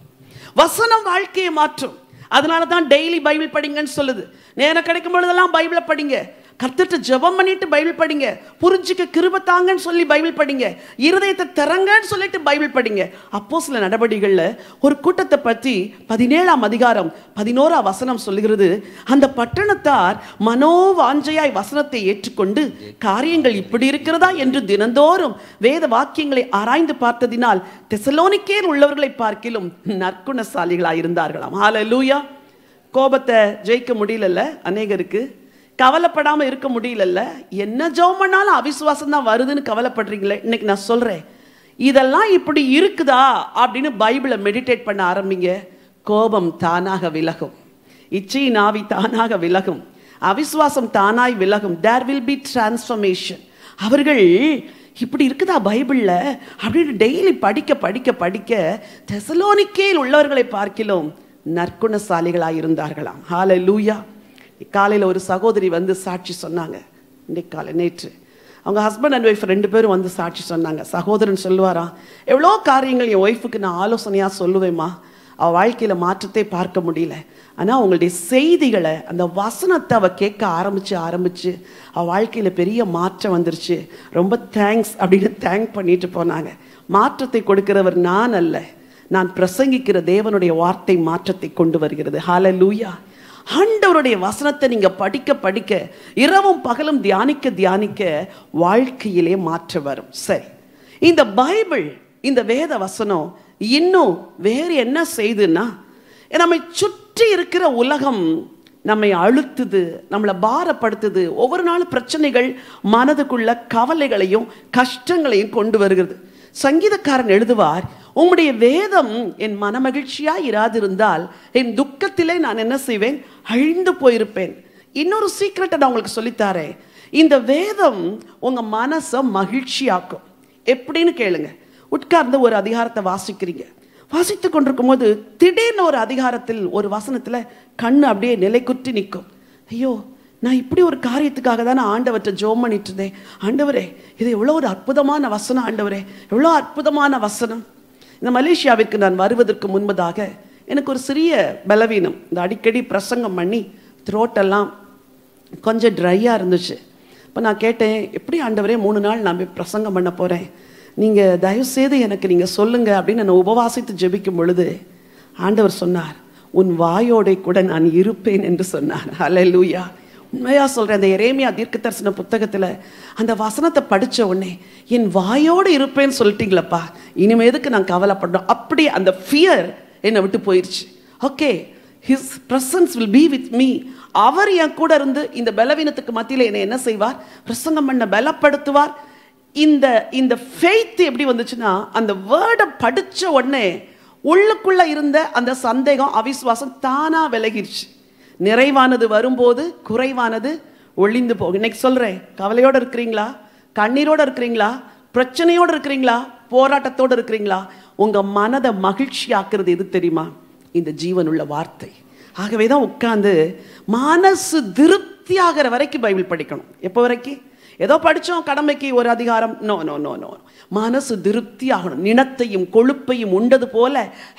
வசனம் வாழ்க்கையை மாற்றும். அதனால தான் டெய்லி பைபிள் படிங்கன்னு சொல்லுது. நேரம் கிடைக்கும் பொழுதெல்லாம் பைபிளை படிங்க, கர்த்தர்ட்ட ஜெபம் பண்ணிட்டு பைபிள் படிங்க, புரிஞ்சுக்க கிருபை தாங்கன்னு சொல்லி பைபிள் படிங்க, இருதயத்தை திறங்கன்னு சொல்லிட்டு பைபிள் படிங்க. அப்போஸ்தலர் நடவடிக்கைகள்ல ஒரு கூட்டத்தை பற்றி 17ஆம் அதிகாரம் 11ஆம் வசனம் சொல்லுகிறது, அந்த பட்டணத்தார் மனோவாஞ்சையாய் வசனத்தை ஏற்றுக்கொண்டு காரியங்கள் இப்படி இருக்கிறதா என்று தினந்தோறும் வேத வாக்கியங்களை ஆராய்ந்து பார்த்ததினால் தெசலோனிக்கேயில் உள்ளவர்களை பார்க்கிலும் நற்குணசாலிகளாய் இருந்தார்களாம். ஹல்லேலூயா. கோபத்தை ஜெயிக்க முடியலல்ல அநேகருக்கு, கவலைப்படாம இருக்க முடியல, என்ன ஜெபம் பண்ணாலும் அவிசுவாசம் தான் வருதுன்னு கவலைப்படுறீங்களே. இன்னைக்கு நான் சொல்றேன், இதெல்லாம் இப்படி இருக்குதா அப்படின்னு பைபிளை மெடிடேட் பண்ண ஆரம்பிங்க. கோபம் தானாக விலகும், இச்சையின் ஆவி தானாக விலகும், அவிசுவாசம் தானாய் விலகும். there will be transformation. அவர்கள் இப்படி இருக்குதா பைபிள்ல அப்படின்னு டெய்லி படிக்க படிக்க படிக்க தெசலோனிக்கேயில் உள்ளவர்களை பார்க்கிலும் நற்குணசாலிகளாய் இருந்தார்களாம். ஹல்லேலூயா. காலையில் ஒரு சகோதரி வந்து சாட்சி சொன்னாங்க. நேற்று அவங்க ஹஸ்பண்ட் அண்ட் ஒய்ஃப் 2 பேரும் வந்து சாட்சி சொன்னாங்க. சகோதரன் சொல்லுவாரா, எவ்வளோ காரியங்கள் என் ஒய்ஃபுக்கு நான் ஆலோசனையாக சொல்லுவேம்மா, அவள் வாழ்க்கையில் மாற்றத்தை பார்க்க முடியல, ஆனால் உங்களுடைய செய்திகளை அந்த வசனத்தை அவள் கேட்க ஆரம்பிச்சு அவள் வாழ்க்கையில் பெரிய மாற்றம் வந்துருச்சு, ரொம்ப தேங்க்ஸ் அப்படின்னு தேங்க் பண்ணிட்டு போனாங்க. மாற்றத்தை கொடுக்கிறவர் நான் அல்ல, நான் பிரசங்கிக்கிற தேவனுடைய வார்த்தை மாற்றத்தை கொண்டு வருகிறது. ஹல்லேலூயா. ஆண்டவருடைய வசனத்தை நீங்க படிக்க படிக்க, இரவும் பகலும் தியானிக்க தியானிக்க வாழ்க்கையிலே மாற்றம் வரும். சரி, இந்த பைபிள், இந்த வேத வசனம் இன்னும் வேறு என்ன செய்துன்னா, நம்மை சுற்றி இருக்கிற உலகம் நம்மை அழுத்துது, நம்மளை பாரப்படுத்துது. ஒவ்வொரு நாளும் பிரச்சனைகள் மனதுக்குள்ள கவலைகளையும் கஷ்டங்களையும் கொண்டு வருகிறது. சங்கீதக்காரன் எழுதுவார், உம்முடைய வேதம் என் மனமகிழ்ச்சியாய் இராதிருந்தால் என் துக்கத்திலே நான் என்ன செய்வேன், அழிந்து போயிருப்பேன். இன்னொரு சீக்ரெட்டை நான் உங்களுக்கு சொல்லித்தாரேன். இந்த வேதம் உங்க மனசை மகிழ்ச்சியாக்கும். எப்படின்னு கேளுங்க. உட்கார்ந்து ஒரு அதிகாரத்தை வாசிக்கிறீங்க, வாசித்து கொண்டிருக்கும் போது திடீர்னு ஒரு அதிகாரத்தில் ஒரு வசனத்துல கண்ணு அப்படியே நிலைக்குற்றி நிற்கும். ஐயோ, நான் இப்படி ஒரு காரியத்துக்காக தானே ஆண்டவர்கிட்ட ஜெபம் பண்ணிட்டு இருந்தேன், ஆண்டவரே இது எவ்வளோ ஒரு அற்புதமான வசனம், ஆண்டவரே எவ்வளோ அற்புதமான வசனம். இந்த மலேசியாவிற்கு நான் வருவதற்கு முன்பதாக எனக்கு ஒரு சிறிய பலவீனம், இந்த அடிக்கடி பிரசங்கம் பண்ணி த்ரோட்டெல்லாம் கொஞ்சம் ட்ரையாக இருந்துச்சு. இப்போ நான் கேட்டேன், எப்படி ஆண்டவரே 3 நாள் நான் பிரசங்கம் பண்ண போகிறேன், நீங்கள் தயவுசெய்து எனக்கு நீங்கள் சொல்லுங்கள் அப்படின்னு நான் உபவாசித்து ஜெபிக்கும் பொழுது ஆண்டவர் சொன்னார், உன் வாயோடை கூட நான் இருப்பேன் என்று சொன்னார். ஹல்லேலூயா. உண்மையாக சொல்கிறேன், அந்த எரேமியா தீர்க்கதரிசன புத்தகத்தில் அந்த வசனத்தை படித்த உடனே என் வாயோடு இருப்பேன்னு சொல்லிட்டீங்களப்பா, இனிமே எதுக்கு நான் கவலைப்படணும், அப்படி அந்த ஃபியர் என்னை விட்டு போயிடுச்சு. Okay, his presence will be with me. அவர் என் கூட இருந்து இந்த பலவீனத்துக்கு மத்தியில் என்னை என்ன செய்வார், பிரசங்கம் பண்ண பலப்படுத்துவார். இந்த ஃபெய்த் எப்படி வந்துச்சுன்னா, அந்த வேர்டை படித்த உடனே உள்ளுக்குள்ள இருந்த அந்த சந்தேகம் அவிசுவாசம் தானா விலகிடுச்சு. நிறைவானது வரும்போது குறைவானது ஒளிந்து போகும். இன்னைக்கு சொல்றேன், கவலையோடு இருக்கிறீங்களா, கண்ணீரோடு இருக்கிறீங்களா, பிரச்சனையோடு இருக்கிறீங்களா, போராட்டத்தோடு இருக்கிறீங்களா, உங்க மனதை மகிழ்ச்சி ஆக்குறது எது தெரியுமா? இந்த ஜீவனுள்ள வார்த்தை. ஆகவேதான் உட்கார்ந்து மனசு திருப்தியாகிற வரைக்கும் பைபிள் படிக்கணும். எப்போ வரைக்கும்? ஏதோ படித்தோம் கடமைக்கு ஒரு அதிகாரம், நோ நோ நோ நோ. மனசு திருப்தியாகணும். நினத்தையும் கொழுப்பையும் உண்டது போல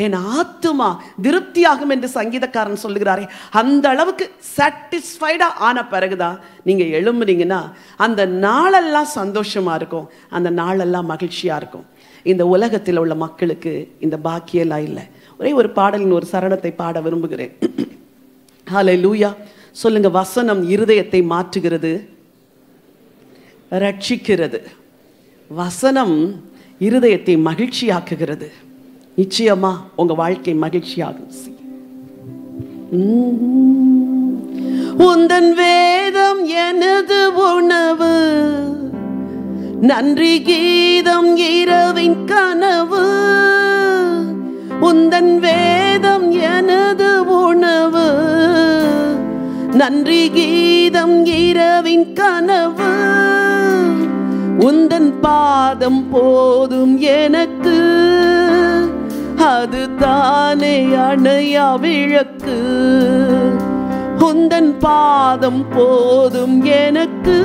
என் ஆத்துமா திருப்தியாகும் என்று சங்கீதக்காரன் சொல்லுகிறாரே, அந்த அளவுக்கு சாட்டிஸ்ஃபைடா ஆன பிறகுதான் நீங்க எழும்புனீங்கன்னா அந்த நாளெல்லாம் சந்தோஷமா இருக்கும், அந்த நாளெல்லாம் மகிழ்ச்சியா இருக்கும். இந்த உலகத்தில் உள்ள மக்களுக்கு இந்த பாக்கியெல்லாம் இல்லை. ஒரே ஒரு பாடலின் ஒரு சரணத்தை பாட விரும்புகிறேன். ஹல்லேலூயா. சொல்லுங்க. வசனம் இருதயத்தை மாற்றுகிறது, ரட்சிக்கிறது. வசனம் இருதயத்தை மகிழ்ச்சியாக்குகிறது. நிச்சயமா உங்க வாழ்க்கை மகிழ்ச்சியாகும். உந்தன் வேதம் எனது உணவு, நன்றி கீதம் இரவின் கனவு. உந்தன் வேதம் எனது உணவு, நன்றி கீதம் இரவின் கனவு. உந்தன் பாதம் போதும் எனக்கு, அது தானே அணையா விளக்கு. உந்தன் பாதம் போதும் எனக்கு,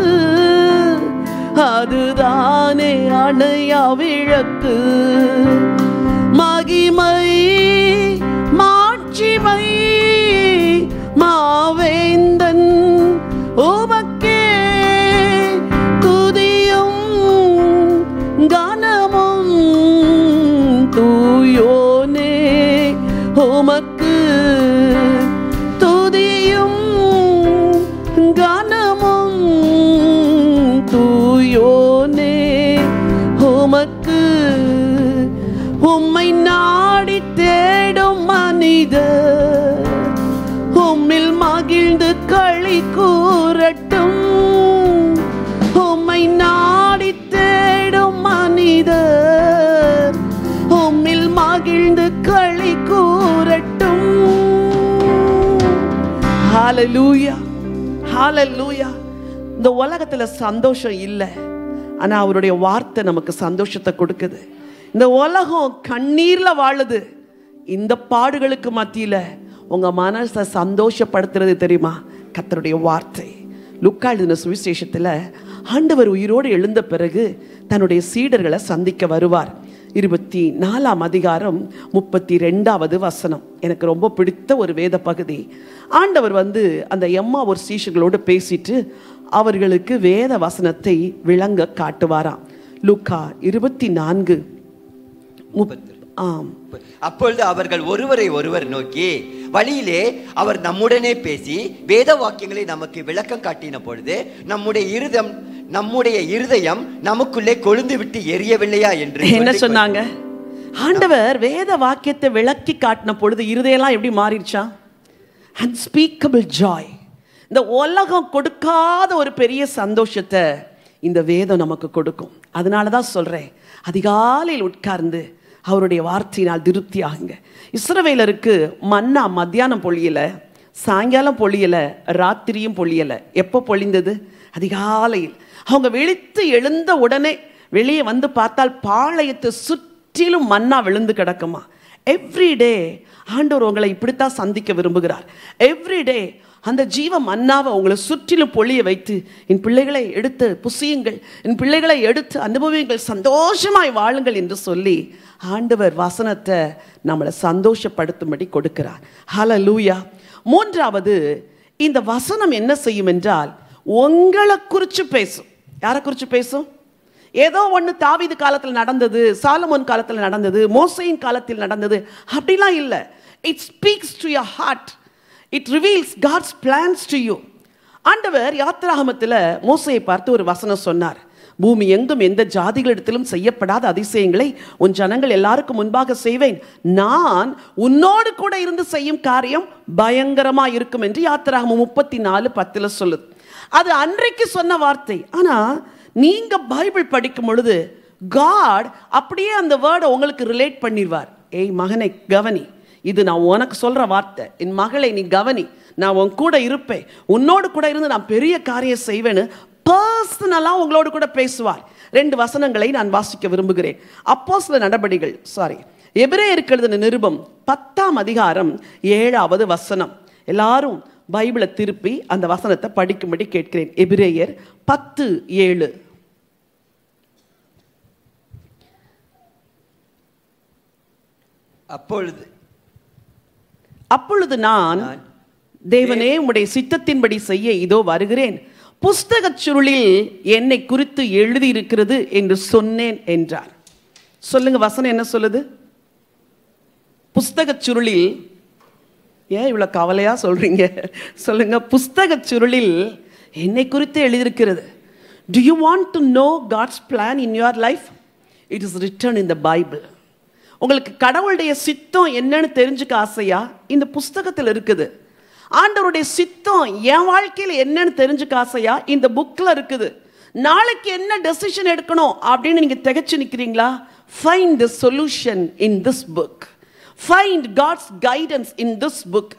அதுதானே அணையா விளக்கு. மகிமை மாட்சிமை மாவேந்தன் உமக்கே, துதியும் கனமும் தூயோனே உமக்கு. துதியும் கனமும் தூயோனே உமக்கு. உம்மை நாடி தேடும் மனிதர் உம்மில் மகிழ்ந்து களி கூறட்டும். உம்மை நாடி தேடும் மனிதர் உம்மில் மகிழ்ந்து களி கூறட்டும். ஹல்லேலூயா, ஹல்லேலூயா. இந்த உலகத்துல சந்தோஷம் இல்லை, ஆனா அவருடைய வார்த்தை நமக்கு சந்தோஷத்தை கொடுக்குது. இந்த உலகம் கண்ணீர்ல வாழுது. இந்த பாடுகளுக்கு மத்தியில உங்க மனசை சந்தோஷப்படுத்துறது தெரியுமா? கர்த்தருடைய வார்த்தை. லூக்கா எழுதின சுவிசேஷத்துல ஆண்டவர் உயிரோடு எழுந்த பிறகு தன்னுடைய சீடர்களை சந்திக்க வருவார். 24ஆம் அதிகாரம் 32வது வசனம் எனக்கு ரொம்ப பிடித்த ஒரு வேத பகுதி. ஆண்டவர் அந்த எம்மா ஒரு சீஷர்களோடு பேசிட்டு அவர்களுக்கு வேத வசனத்தை விளங்க காட்டுவாராம். லூக்கா 24. அப்பொழுது அவர்கள் ஒருவரை ஒருவர் நோக்கி, வழியிலே அவர் நம்முடனே பேசி வேத வாக்கியங்களை நமக்கு விளக்கம் காட்டின பொழுது நம்முடைய இருதயம் நமக்குள்ளே கொழுந்து விட்டு எரியவில்லையா என்று என்ன சொன்னாங்க? ஆண்டவர் வேத வாக்கியத்தை விளக்கி காட்டின பொழுது இருதயெல்லாம் எப்படி மாறிடுச்சா? unspeakable joy. இந்த உலகம் கொடுக்காத ஒரு பெரிய சந்தோஷத்தை இந்த வேதம் நமக்கு கொடுக்கும். அதனால தான் சொல்றேன், அதிகாலையில் உட்கார்ந்து அவருடைய வார்த்தையினால் திருப்தி ஆகுங்க. இஸ்ரவேலருக்கு மன்னா மத்தியானம் பொழியல, சாயங்காலம் பொழியல, ராத்திரியும் பொழியல. எப்போ பொழிந்தது? அதிகாலையில். அவங்க விழித்து எழுந்த உடனே வெளியே வந்து பார்த்தால் பாளையத்தை சுற்றிலும் மன்னா விழுந்து கிடக்குமா. எவ்ரிடே ஆண்டவர் உங்களை இப்படித்தான் சந்திக்க விரும்புகிறார். எவ்ரிடே அந்த ஜீவ மன்னாவை உங்களை சுற்றிலும் பொழிய வைத்து, என் பிள்ளைகளை எடுத்து புசியுங்கள், என் பிள்ளைகளை எடுத்து அனுபவியுங்கள், சந்தோஷமாய் வாழுங்கள் என்று சொல்லி ஆண்டவர் வசனத்தை நம்மளை சந்தோஷப்படுத்தும்படி கொடுக்கிறார். ஹல்லேலூயா. மூன்றாவது, இந்த வசனம் என்ன செய்யும் என்றால் உங்களை குறித்து பேசும். யாரை குறித்து பேசும்? ஏதோ ஒன்று தாவீது காலத்தில் நடந்தது, சாலமோன் காலத்தில் நடந்தது, மோசேயின் காலத்தில் நடந்தது அப்படிலாம் இல்லை. It speaks to your heart. It reveals God's plans to you. ஆண்டவர் யாத்திராகமத்தில் மோசேயை பார்த்து ஒரு வசனம் சொன்னார். பூமி எங்கும் எந்த ஜாதிகளிடத்திலும் செய்யப்படாத அதிசயங்களை உன் ஜனங்கள் எல்லாருக்கும் முன்பாக செய்வேன். நான் உன்னோடு கூட இருந்து செய்யும் காரியம் பயங்கரமா இருக்கும் என்று யாத்திராகமம் 34:10 சொல்லுது. அது அன்றைக்கு சொன்ன வார்த்தை. ஆனா நீங்க பைபிள் படிக்கும் பொழுது காட் அப்படியே அந்த வேர்டை உங்களுக்கு ரிலேட் பண்ணிடுவார். ஏய் மகனை கவனி, இது நான் உனக்கு சொல்ற வார்த்தை. என் மகளை நீ கவனி, நான் உன் கூட இருப்பேன், உன்னோடு கூட இருந்து நான் பெரிய காரியம் செய்வேன்னு பர்சனலாக உங்களோடு கூட பேசுவார். 2 வசனங்களை நான் வாசிக்க விரும்புகிறேன். அப்போஸ்தலர் நடபடிகள் எபிரேயருக்கு எழுதின நிருபம் 10ஆம் அதிகாரம் 7வது வசனம். எல்லாரும் பைபிளை திருப்பி அந்த வசனத்தை படிக்கும்படி கேட்கிறேன். எபிரேயர் 10:7. அப்பொழுது நான், தேவனே உம்முடைய சித்தத்தின்படி செய்ய இதோ வருகிறேன், புஸ்தகச் சுருளில் என்னை குறித்து எழுதியிருக்கிறது என்று சொன்னேன் என்றார். சொல்லுங்க, வசனம் என்ன சொல்லுது? புஸ்தகச் சுருளில். ஏன் இவ்வளவு கவலையா சொல்றீங்க? சொல்லுங்க, புஸ்தகச் சுருளில் என்னை குறித்து எழுதியிருக்கிறது. Do you want to know God's plan in your life? It is written in the Bible. உங்களுக்கு கடவுளுடைய சித்தம் என்னன்னு தெரிஞ்சுக்க ஆசையா? இந்த புஸ்தகத்தில் இருக்குது. ஆண்டவருடைய சித்தம் என் வாழ்க்கையில் என்னன்னு தெரிஞ்சுக்க ஆசையா? இந்த புக்ல இருக்குது. நாளைக்கு என்ன டெசிஷன் எடுக்கணும் அப்படின்னு நீங்க திகைச்சு நிக்கிறீங்களா? Find the solution in this book. Find God's guidance in this book.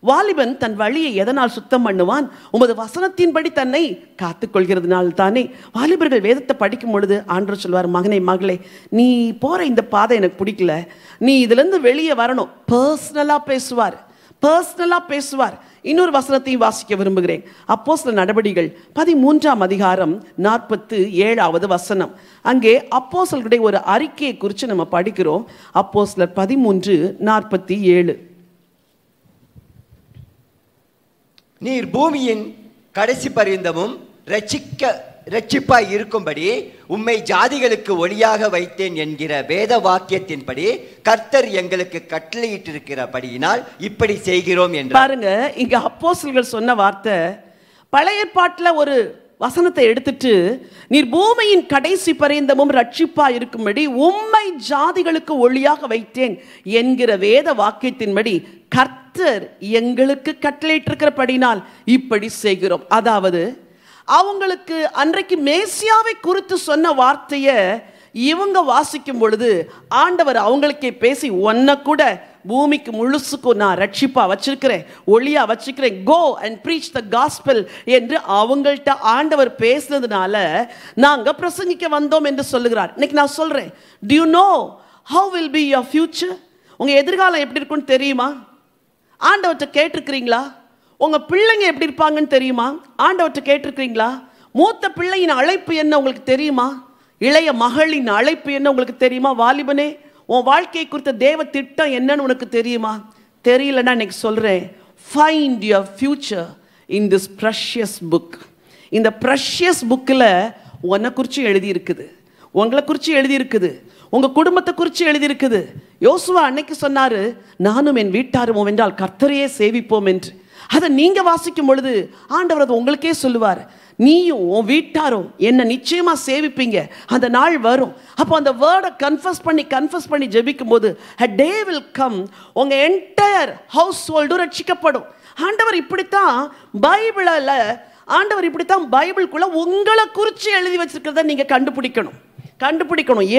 வாலிபன் தன் வழியை எதனால் சுத்தம் பண்ணுவான்? உமது வசனத்தின்படி தன்னை காத்துக்கொள்கிறதுனால தானே. வாலிபர்கள் வேதத்தை படிக்கும் பொழுது ஆண்டவர் சொல்வார், மகனே மகளே, நீ போற இந்த பாதை எனக்கு பிடிக்கல, நீ இதுல இருந்து வெளியே வரணும். பர்சனலா பேசுவார். இன்னொரு வசனத்தையும் வாசிக்க விரும்புகிறேன். அப்போஸ்தலர் நடபடிகள் 13ஆம் அதிகாரம் 47வது வசனம். அங்கே அப்போஸ்தலருடைய ஒரு அறிக்கையை குறித்து நம்ம படிக்கிறோம். அப்போஸ்தலர் 13:47. நீர் பூமியின் கடைசி பரியந்தமும் ரட்சிப்பாய் இருக்கும்படி உம்மை ஜாதிகளுக்கு ஒளியாக வைத்தேன் என்கிற வேத வாக்கியத்தின்படி கர்த்தர் எங்களுக்கு கட்டளையிட்டிருக்கிறபடியினால் இப்படி செய்கிறோம் என்று. பாருங்க, இங்க அப்போஸ்தலர்கள் சொன்ன வார்த்தை பழைய ஏற்பாட்டுல ஒரு வசனத்தை எடுத்துட்டு, நீர் பூமியின் கடைசி பரியந்தமும் ரட்சிப்பா இருக்கும்படி உம்மை ஜாதிகளுக்கு ஒளியாக வைத்தேன் என்கிற வேத வாக்கியத்தின்படி கர்த்தர் எங்களுக்கு கட்டளையிட்டிருக்கிறபடினால் இப்படி செய்கிறோம். அதாவது அவங்களுக்கு அன்றைக்கு மேசியாவை குறித்து சொன்ன வார்த்தையை இவங்க வாசிக்கும் பொழுது ஆண்டவர் அவங்களுக்கே பேசி, ஒன்ன கூட பூமிக்கு முழுசுக்கும் நான் ரட்சிப்பா வச்சிருக்கிறேன், ஒளியா வச்சிருக்கிறேன், go and preach the gospel என்று அவங்கள்ட்ட ஆண்டவர் பேசினதுனால நாங்க பிரசங்கிக்க வந்தோம் என்று சொல்லுகிறார். இன்னைக்கு நான் சொல்றேன், do you know how will be your future? உங்க எதிர்காலம் எப்படி இருக்குன்னு தெரியுமா? ஆண்டவர்கிட்ட கேட்டிருக்கிறீங்களா? உங்க பிள்ளைங்க எப்படி இருப்பாங்கன்னு தெரியுமா? ஆண்டவர்கிட்ட கேட்டிருக்கிறீங்களா? மூத்த பிள்ளையின் அழைப்பு என்ன உங்களுக்கு தெரியுமா? இளைய மகளின் அழைப்பு என்ன உங்களுக்கு தெரியுமா? வாலிபனே, உன் வாழ்க்கையை குறித்த தேவ திட்டம் என்னன்னு உனக்கு தெரியுமா? தெரியலன்னா இன்னைக்கு சொல்றேன், find your future in this precious book. இந்த ப்ரெஷியஸ் புக்கில் உன்னை குறித்து எழுதியிருக்குது, உங்களை குறித்து எழுதியிருக்குது, உங்க குடும்பத்தை குறித்து எழுதியிருக்குது. யோசுவா அன்னைக்கு சொன்னாரு, நானும் என் வீட்டாரும் என்றால் கர்த்தரையே சேவிப்போம் என்று. அதை நீங்க வாசிக்கும் பொழுது ஆண்டவர் அதை உங்களுக்கே சொல்லுவார், நீயும் உன் வீட்டாரும் என்ன நிச்சயமா சேவிப்பீங்க, அந்த நாள் வரும். அப்போ அந்த வேர்டை கன்ஃபஸ் பண்ணி ஜெபிக்கும் போது a day will come, உங்க என்டையர் ஹவுஸ் ஹோல்டு ரட்சிக்கப்படும். ஆண்டவர் இப்படித்தான் பைபிளுக்குள்ள உங்களை குறித்து எழுதி வச்சிருக்கிறத நீங்க கண்டுபிடிக்கணும்.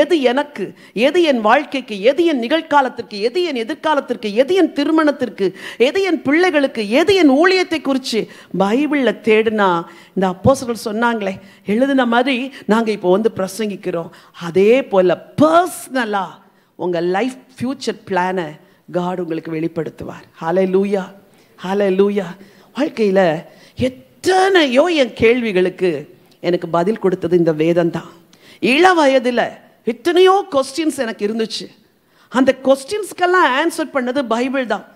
எது எனக்கு, எது என் வாழ்க்கைக்கு, எது என் நிகழ்காலத்திற்கு, எது என் எதிர்காலத்திற்கு, எது என் திருமணத்திற்கு, எது என் பிள்ளைகளுக்கு, எது என் ஊழியத்தை குறித்து பைபிளில் தேடினா, இந்த அப்போஸ்தலர்கள் சொன்னாங்களே எழுதின மாதிரி நாங்கள் இப்போ வந்து பிரசங்கிக்கிறோம். அதே போல் பர்சனலாக உங்கள் லைஃப் ஃபியூச்சர் பிளானை காட் உங்களுக்கு வெளிப்படுத்துவார். ஹல்லேலூயா, ஹல்லேலூயா. வாழ்க்கையில் எத்தனையோ என் கேள்விகளுக்கு எனக்கு பதில் கொடுத்தது இந்த வேதம் தான். இள வயதில் எத்தனையோ கொஸ்டின்ஸ் எனக்கு இருந்துச்சு. அந்த கொஸ்டின்ஸ்க்கெல்லாம் ஆன்சர் பண்ணது பைபிள் தான்.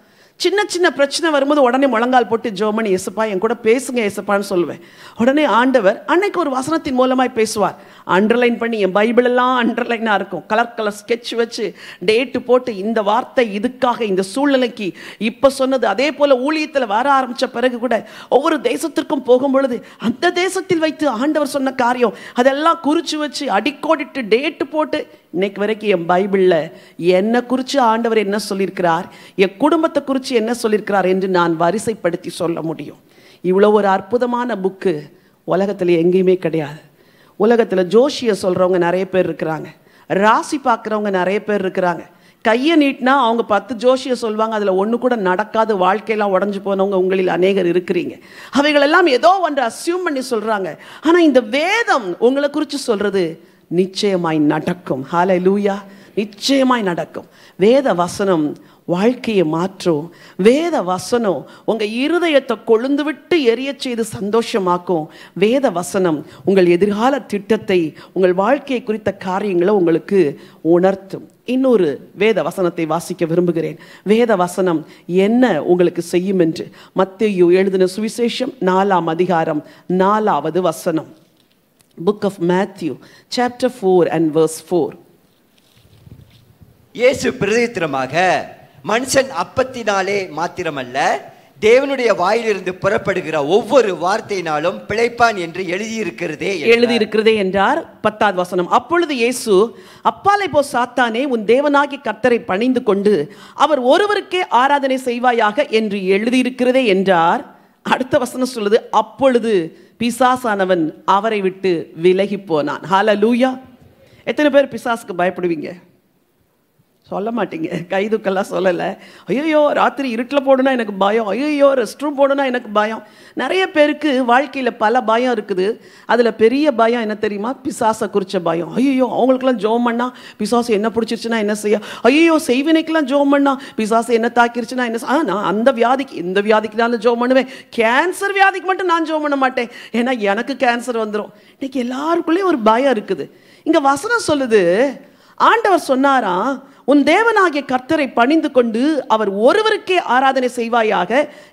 சின்ன சின்ன பிரச்சனை வரும்போது உடனே முழங்கால் போட்டு ஜோமனி, ஏசப்பா என் கூட பேசுங்க ஏசப்பான்னு சொல்லுவேன். உடனே ஆண்டவர் அன்னைக்கு ஒரு வசனத்தின் மூலமாய் பேசுவார். அண்டர்லைன் பண்ணி, என் பைபிள் எல்லாம் அண்டர்லைனாக இருக்கும், கலர் ஸ்கெட்ச் வச்சு டேட்டு போட்டு, இந்த வார்த்தை இதுக்காக, இந்த சூழ்நிலைக்கு இப்போ சொன்னது. அதே போல் ஊழியத்தில் வர ஆரம்பித்த பிறகு கூட ஒவ்வொரு தேசத்திற்கும் போகும் பொழுது அந்த தேசத்தில் வைத்து ஆண்டவர் சொன்ன காரியம் அதெல்லாம் குறித்து வச்சு அடிக்கோடிட்டு டேட்டு போட்டு, இன்னைக்கு வரைக்கும் என் பைபிளில் என்னை குறித்து ஆண்டவர் என்ன சொல்லியிருக்கிறார், என் குடும்பத்தை குறித்து என்ன சொல்லியிருக்கிறார் என்று நான் வரிசைப்படுத்தி சொல்ல முடியும். இவ்வளோ ஒரு அற்புதமான புக்கு உலகத்தில் எங்கேயுமே கிடையாது. உலகத்தில் ஜோஷியை சொல்கிறவங்க நிறைய பேர் இருக்கிறாங்க, ராசி பார்க்குறவங்க நிறைய பேர் இருக்கிறாங்க, கையை நீட்டினா அவங்க 10 ஜோஷியை சொல்வாங்க, அதில் ஒன்று கூட நடக்காது, வாழ்க்கையெல்லாம் உடஞ்சி போனவங்க உங்களில் அநேகர் இருக்கிறீங்க. அவைகளெல்லாம் ஏதோ ஒன்று அசியூம் பண்ணி சொல்கிறாங்க. ஆனால் இந்த வேதம் உங்களை குறித்து சொல்கிறது நிச்சயமாய் நடக்கும். ஹல்லேலூயா, நிச்சயமாய் நடக்கும். வேத வசனம் வாழ்க்கையை மாற்றும். வேத வசனம் உங்கள் இருதயத்தை கொழுந்து விட்டு எரிய செய்து சந்தோஷமாக்கும். வேத வசனம் உங்கள் எதிர்கால திட்டத்தை, உங்கள் வாழ்க்கையை குறித்த காரியங்களை உங்களுக்கு உணர்த்தும். இன்னொரு வேத வசனத்தை வாசிக்க விரும்புகிறேன். வேத வசனம் என்ன உங்களுக்கு செய்யும் என்று மத்தேயு எழுதின சுவிசேஷம் 4ஆம் அதிகாரம் 4வது வசனம். Book of Matthew, chapter 4 and verse 4. இயேசு பிரதித்திரமாக, மனுஷன் அப்பத்தினாலே மாத்திரமல்ல, தேவனுடைய வாயிலிருந்து புறப்படுகிற ஒவ்வொரு வார்த்தையினாலும் பிழைப்பான் என்று எழுதியிருக்கிறதே என்றார். 10வது வசனம். அப்பொழுது இயேசு, அப்பாலே போ சாத்தானே, உன் தேவனாகிய கர்த்தரை பணிந்து கொண்டு அவர் ஒருவருக்கே ஆராதனை செய்வாயாக என்று எழுதியிருக்கிறதே என்றார். அடுத்த வசனம் சொல்லுது, அப்பொழுது பிசாசானவன் அவரை விட்டு விலகி போனான். ஹல்லேலூயா. எத்தனை பேர் பிசாசுக்கு பயப்படுவீங்க? சொல்ல மாட்டீங்க. கைதுக்கெல்லாம் சொல்லலை. ஐயோ ராத்திரி இருட்டில் போடுனா எனக்கு பயம், ஐயோ ரெஸ்ட் ரூம் போடுனா எனக்கு பயம். நிறைய பேருக்கு வாழ்க்கையில் பல பயம் இருக்குது. அதில் பெரிய பயம் என்ன தெரியுமா? பிசாசை குறித்த பயம். ஐயோ அவங்களுக்கெல்லாம் ஜோம் பண்ணா பிசாசு என்ன பிடிச்சிருச்சுன்னா என்ன செய்ய, ஐயோ செய்வினைக்கெல்லாம் ஜோம் பண்ணா பிசாசு என்ன தாக்கிருச்சுன்னா என்ன. நான் அந்த வியாதிக்கு, இந்த வியாதிக்கு நான் ஜோம் பண்ணுவேன். கேன்சர் வியாதிக்கு மட்டும் நான் ஜோம் பண்ண மாட்டேன், ஏன்னா எனக்கு கேன்சர் வந்துடும். இன்னைக்கு எல்லாருக்குள்ளேயும் ஒரு பயம் இருக்குது. இங்கே வசனம் சொல்லுது, ஆண்டவர் சொன்னாராம், உன் தேவனாகிய கர்த்தரை பணிந்து கொண்டு அவர் ஒருவருக்கே ஆராதனை செய்வாயாக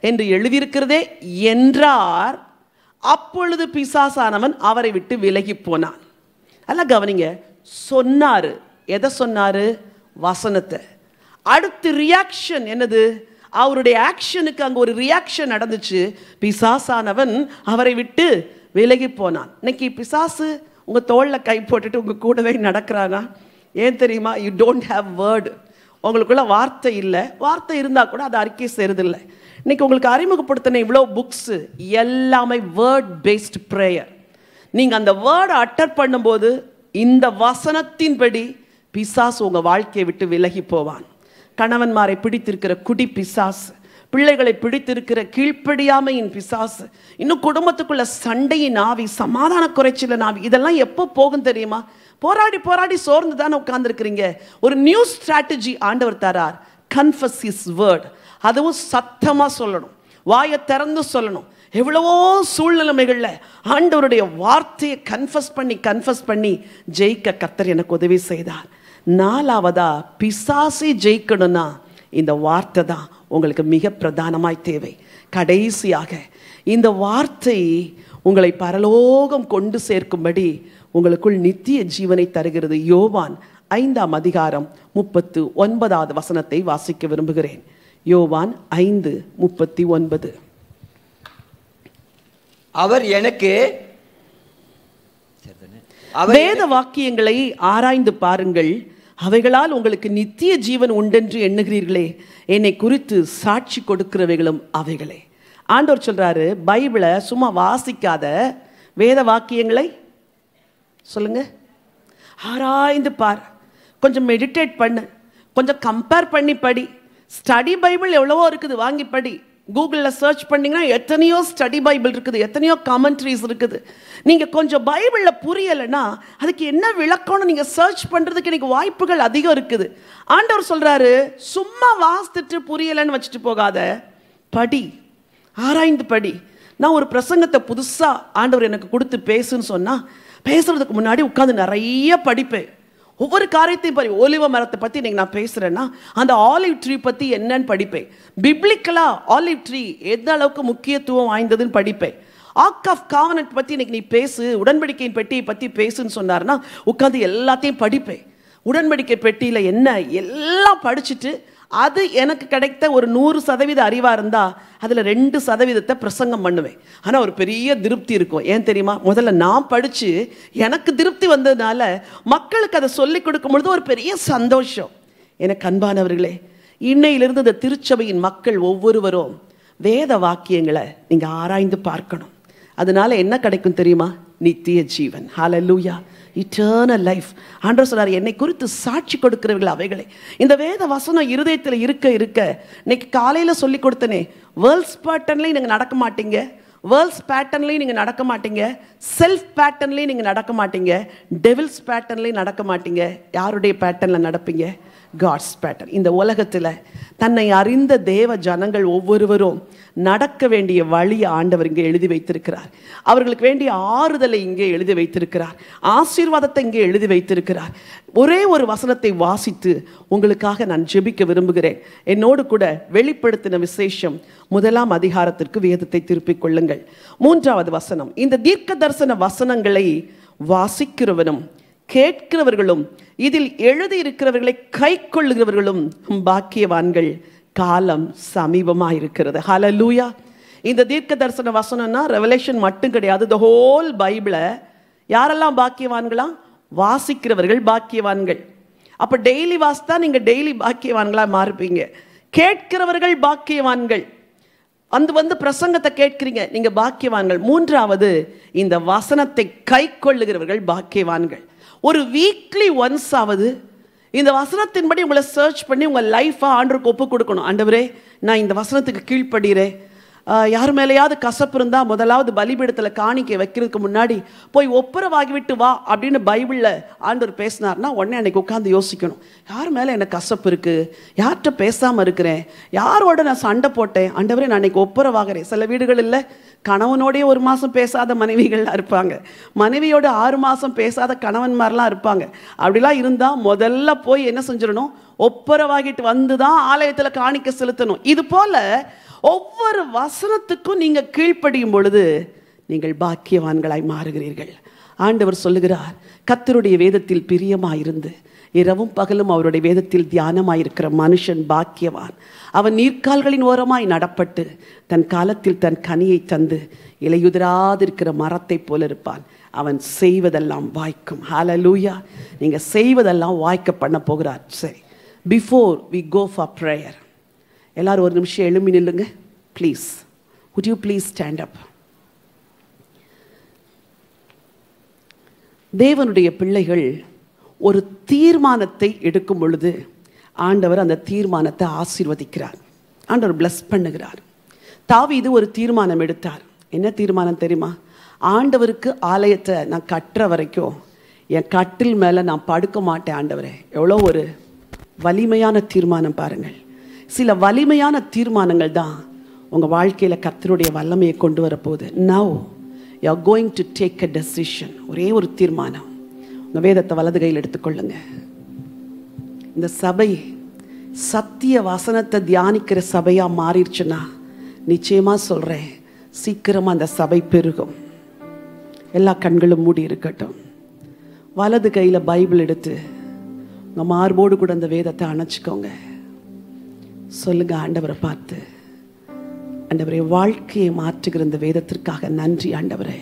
என்று எழுதியிருக்கிறதே என்றார். அப்பொழுது பிசாசானவன் அவரை விட்டு விலகி போனான். அல்ல கவனிங்க, சொன்னாரு. எதை சொன்னாரு? வசனத்தை. அடுத்து ரியாக்ஷன் என்னது? அவருடைய ஆக்ஷனுக்கு அங்கே ஒரு ரியாக்ஷன் நடந்துச்சு. பிசாசானவன் அவரை விட்டு விலகி போனான். இன்னைக்கு பிசாசு உங்கள் தோளில் கை போட்டுட்டு உங்கள் கூடவே நடக்கிறாங்க. ஏன் தெரியுமா? You don't have word. உங்களுக்குள்ள வார்த்தை இல்லை. வார்த்தை இருந்தால் கூட அது அறிக்கை செய்யறதில்லை. இன்னைக்கு உங்களுக்கு அறிமுகப்படுத்தின இவ்வளோ புக்ஸு எல்லாமே வேர்ட் பேஸ்ட் ப்ரேயர். நீங்கள் அந்த வேர்டை அட்டர் பண்ணும்போது இந்த வசனத்தின்படி பிசாசு உங்கள் வாழ்க்கையை விட்டு விலகி போவான். கணவன்மாரை பிடித்திருக்கிற குடி பிசாசு, பிள்ளைகளை பிடித்திருக்கிற கீழ்ப்படியாமையின் பிசாசு, இன்னும் குடும்பத்துக்குள்ள சண்டையின் ஆவி, சமாதான குறைச்சல ஆவி, இதெல்லாம் எப்போ போகும் தெரியுமா? போராடி போராடி சோர்ந்து தானே உட்கார்ந்துருக்கிறீங்க. ஒரு நியூ ஸ்ட்ராட்டஜி ஆண்டவர் தரார். Confuse his word. அதுவும் சத்தமாக சொல்லணும், வாயை திறந்து சொல்லணும். எவ்வளவோ சூழ்நிலைமைகளில் ஆண்டவருடைய வார்த்தையை கன்ஃபஸ் பண்ணி ஜெயிக்க கர்த்தர் எனக்கு உதவி செய்தார். 4வதா, பிசாசை ஜெயிக்கணும்னா இந்த வார்த்தை தான் உங்களுக்கு மிக பிரதானமாய் தேவை. கடைசியாக இந்த வார்த்தை உங்களை பரலோகம் கொண்டு சேர்க்கும்படி உங்களுக்குள் நித்திய ஜீவனை தருகிறது. யோவான் 5ஆம் அதிகாரம் 39வது வசனத்தை வாசிக்க விரும்புகிறேன். யோவான் 5:39. அவர் எனக்கு வேத வாக்கியங்களை ஆராய்ந்து பாருங்கள், அவைகளால் உங்களுக்கு நித்திய ஜீவன் உண்டென்று எண்ணுகிறீர்களே, என்னை குறித்து சாட்சி கொடுக்கிறவைகளும் அவைகளே. ஆண்டவர் சொல்றாரு, பைபிளை சும்மா வாசிக்காத, வேத வாக்கியங்களை சொல்லுங்க ஆராய்ந்து பார், கொஞ்சம் மெடிடேட் பண்ணு, கொஞ்சம் கம்பேர் பண்ணி படி. ஸ்டடி பைபிள் எவ்வளவோ இருக்குது, வாங்கி படி. கூகுளில் சர்ச் பண்ணிங்கன்னா எத்தனையோ ஸ்டடி பைபிள் இருக்குது, எத்தனையோ கமெண்ட்ரிஸ் இருக்குது. நீங்கள் கொஞ்சம் பைபிளில் புரியலைன்னா அதுக்கு என்ன விளக்கம்னு நீங்கள் சர்ச் பண்ணுறதுக்கு இன்றைக்கி வாய்ப்புகள் அதிகம் இருக்குது. ஆண்டவர் சொல்கிறாரு, சும்மா வாசித்துட்டு புரியலைன்னு வச்சுட்டு போகாத, படி, ஆராய்ந்து படி. நான் ஒரு பிரசங்கத்தை புதுசாக ஆண்டவர் எனக்கு கொடுத்து பேசுன்னு சொன்னால் பேசுறதுக்கு முன்னாடி உட்காந்து நிறைய படிப்பேன். ஒவ்வொரு காரியத்தையும் படி. ஒலிவ மரத்தை பற்றி இன்னைக்கு நான் பேசுகிறேன்னா அந்த ஆலிவ் ட்ரீ பற்றி என்னன்னு படிப்பேன். பிப்ளிக்கலாக ஆலிவ் ட்ரீ எந்த அளவுக்கு முக்கியத்துவம் வாய்ந்ததுன்னு படிப்பேன். ஆர்க் ஆஃப் காவனன்ட் பற்றி இன்னைக்கு நீ பேசு, உடன்படிக்கையின் பெட்டியை பற்றி பேசுன்னு சொன்னார்னா உட்காந்து எல்லாத்தையும் படிப்பேன். உடன்படிக்கை பெட்டியில் என்ன எல்லாம் படிச்சுட்டு அது எனக்கு கிடைத்த ஒரு 100% அறிவாக இருந்தால் அதில் 2% பிரசங்கம் பண்ணுவேன். ஆனால் ஒரு பெரிய திருப்தி இருக்கும். ஏன் தெரியுமா? முதல்ல நான் படித்து எனக்கு திருப்தி வந்ததுனால மக்களுக்கு அதை சொல்லிக் கொடுக்கும் பொழுது ஒரு பெரிய சந்தோஷம். எனக்கு அன்பானவர்களே, இன்னையிலிருந்து இந்த திருச்சபையின் மக்கள் ஒவ்வொருவரும் வேத வாக்கியங்களை நீங்கள் ஆராய்ந்து பார்க்கணும். அதனால என்ன கிடைக்கும் தெரியுமா? நித்திய ஜீவன். ஹல்லேலூயா. Eternal life. ஆண்டவர் சொல்றார், என்னை குறித்து சாட்சி கொடுக்கிறவர்கள் அவைகளை. இந்த வேத வசனம் இருதயத்தில் இருக்க இருக்க, இன்னைக்கு காலையில் சொல்லி கொடுத்தனே, வேர்ல்ட்ஸ் பேட்டர்ன்லையும் நீங்கள் நடக்க மாட்டீங்க, வேர்ல்ட்ஸ் பேட்டர்ன்லையும் நீங்கள் நடக்க மாட்டீங்க, செல்ஃப் பேட்டர்ன்லையும் நீங்கள் நடக்க மாட்டீங்க, டெவில்ஸ் பேட்டர்ன்லையும் நடக்க மாட்டீங்க. யாருடைய பேட்டர்னில் நடப்பீங்க? God's pattern. இந்த உலகத்தில் தன்னை அறிந்த தேவ ஜனங்கள் ஒவ்வொருவரும் நடக்க வேண்டிய வழியை ஆண்டவர் இங்கே எழுதி வைத்திருக்கிறார். அவர்களுக்கு வேண்டிய ஆறுதலை இங்கே எழுதி வைத்திருக்கிறார். ஆசீர்வாதத்தை இங்கே எழுதி வைத்திருக்கிறார். ஒரே ஒரு வசனத்தை வாசித்து உங்களுக்காக நான் ஜெபிக்க விரும்புகிறேன். என்னோடு கூட வெளிப்படுத்தின விசேஷம் 1 அதிகாரத்திற்கு வேதத்தை திருப்பிக் கொள்ளுங்கள். 3வது வசனம். இந்த தீர்க்க தரிசன வசனங்களை வாசிக்கிறவனும் கேட்கிறவர்களும் இதில் எழுதியிருக்கிறவர்களை கை கொள்ளுகிறவர்களும் பாக்கியவான்கள், காலம் சமீபமாக இருக்கிறது. ஹல்லேலூயா. இந்த தீர்க்க தரிசன வசனம்னா ரெவலேஷன் மட்டும் கிடையாது, த ஹோல் பைபிளை யாரெல்லாம் பாக்கியவான்களா? வாசிக்கிறவர்கள் பாக்கியவான்கள். அப்போ டெய்லி வாசித்தா நீங்கள் டெய்லி பாக்கியவான்களாக மாறுப்பீங்க. கேட்கிறவர்கள் பாக்கியவான்கள். வந்து பிரசங்கத்தை கேட்கிறீங்க, நீங்கள் பாக்கியவான்கள். 3வது, இந்த வசனத்தை கை கொள்ளுகிறவர்கள் பாக்கியவான்கள். ஒரு வீக்லி ஒன்ஸ் ஆவது இந்த வசனத்தின்படி உங்களை சர்ச் பண்ணி உங்கள் லைஃப்பை ஆண்டவருக்கு ஒப்பு கொடுக்கணும். ஆண்டவரே, நான் இந்த வசனத்துக்கு கீழ்ப்படுகிறேன். யார் மேலேயாவது கசப்பு இருந்தால் முதலாவது பலிபீடத்தில் காணிக்கை வைக்கிறதுக்கு முன்னாடி போய் ஒப்புரவாகிவிட்டு வா அப்படின்னு பைபிளில் ஆண்டவர் பேசினார்னா உடனே அன்றைக்கி உட்காந்து யோசிக்கணும், யார் மேலே எனக்கு கசப்பு இருக்குது, யார்கிட்ட பேசாமல் இருக்கிறேன், யாரோட நான் சண்டை போட்டேன், ஆண்டவரே நான் அன்றைக்கி ஒப்புரவாகிறேன். சில வீடுகளில் கணவனோடைய 1 மாதம் பேசாத மனைவிகள்லாம் இருப்பாங்க, மனைவியோட 6 மாதம் பேசாத கணவன்மாரெலாம் இருப்பாங்க. அப்படிலாம் இருந்தால் முதல்ல போய் என்ன செஞ்சிடணும்? ஒப்புரவாகிட்டு வந்து தான் ஆலயத்தில் காணிக்கை செலுத்தணும். இது போல் ஒவ்வொரு வசனத்துக்கும் நீங்கள் கீழ்ப்படியும் பொழுது நீங்கள் பாக்கியவான்களாய் மாறுகிறீர்கள். ஆண்டவர் சொல்லுகிறார், கர்த்தருடைய வேதத்தில் பிரியமாயிருந்து இரவும் பகலும் அவருடைய வேதத்தில் தியானமாயிருக்கிற மனுஷன் பாக்கியவான். அவன் நீர்க்கால்களின் ஓரமாய் நடப்பட்டு தன் காலத்தில் தன் கனியை தந்து இலையுதிராதிருக்கிற மரத்தை போல இருப்பான். அவன் செய்வதெல்லாம் வாய்க்கும். ஹல்லேலூயா. நீங்கள் செய்வதெல்லாம் வாய்க்க பண்ண போகிறார். சரி, before we go for prayer, எல்லாரும் ஒரு நிமிஷம் எழும்பி நில்லுங்க please. would you please stand up? தேவனுடைய பிள்ளைகள் ஒரு தீர்மானத்தை எடுக்கும் பொழுது ஆண்டவர் அந்த தீர்மானத்தை ஆசீர்வதிக்கிறார். ஆண்டவர் பிளஸ் பண்ணுகிறார். தாவீது ஒரு தீர்மானம் எடுத்தார். என்ன தீர்மானம் தெரியுமா? ஆண்டவருக்கு ஆலயத்தை நான் கட்டுற வரைக்கும் என் கட்டில் மேலே நான் படுக்க மாட்டேன் ஆண்டவரே. எவ்வளோ ஒரு வலிமையான தீர்மானம் பாருங்கள். சில வலிமையான தீர்மானங்கள் தான் உங்கள் வாழ்க்கையில் கர்த்தருடைய வல்லமையை கொண்டு வரப்போகுது. Now you are going to take a decision. ஒரே ஒரு தீர்மானம். உங்கள் வேதத்தை வலது கையில் எடுத்துக்கொள்ளுங்க. இந்த சபை சத்திய வசனத்தை தியானிக்கிற சபையாக மாறிடுச்சுன்னா நிச்சயமாக சொல்கிறேன், சீக்கிரமாக அந்த சபை பெருகும். எல்லா கண்களும் மூடி இருக்கட்டும். வலது கையில் பைபிள் எடுத்து உங்கள் மார்போடு கூட அந்த வேதத்தை அணைச்சிக்கோங்க. சொல்லுங்க ஆண்டவரை பார்த்து, ஆண்டவரே, வாழ்க்கையை மாற்றுகிற இந்த வேதத்திற்காக நன்றி ஆண்டவரே.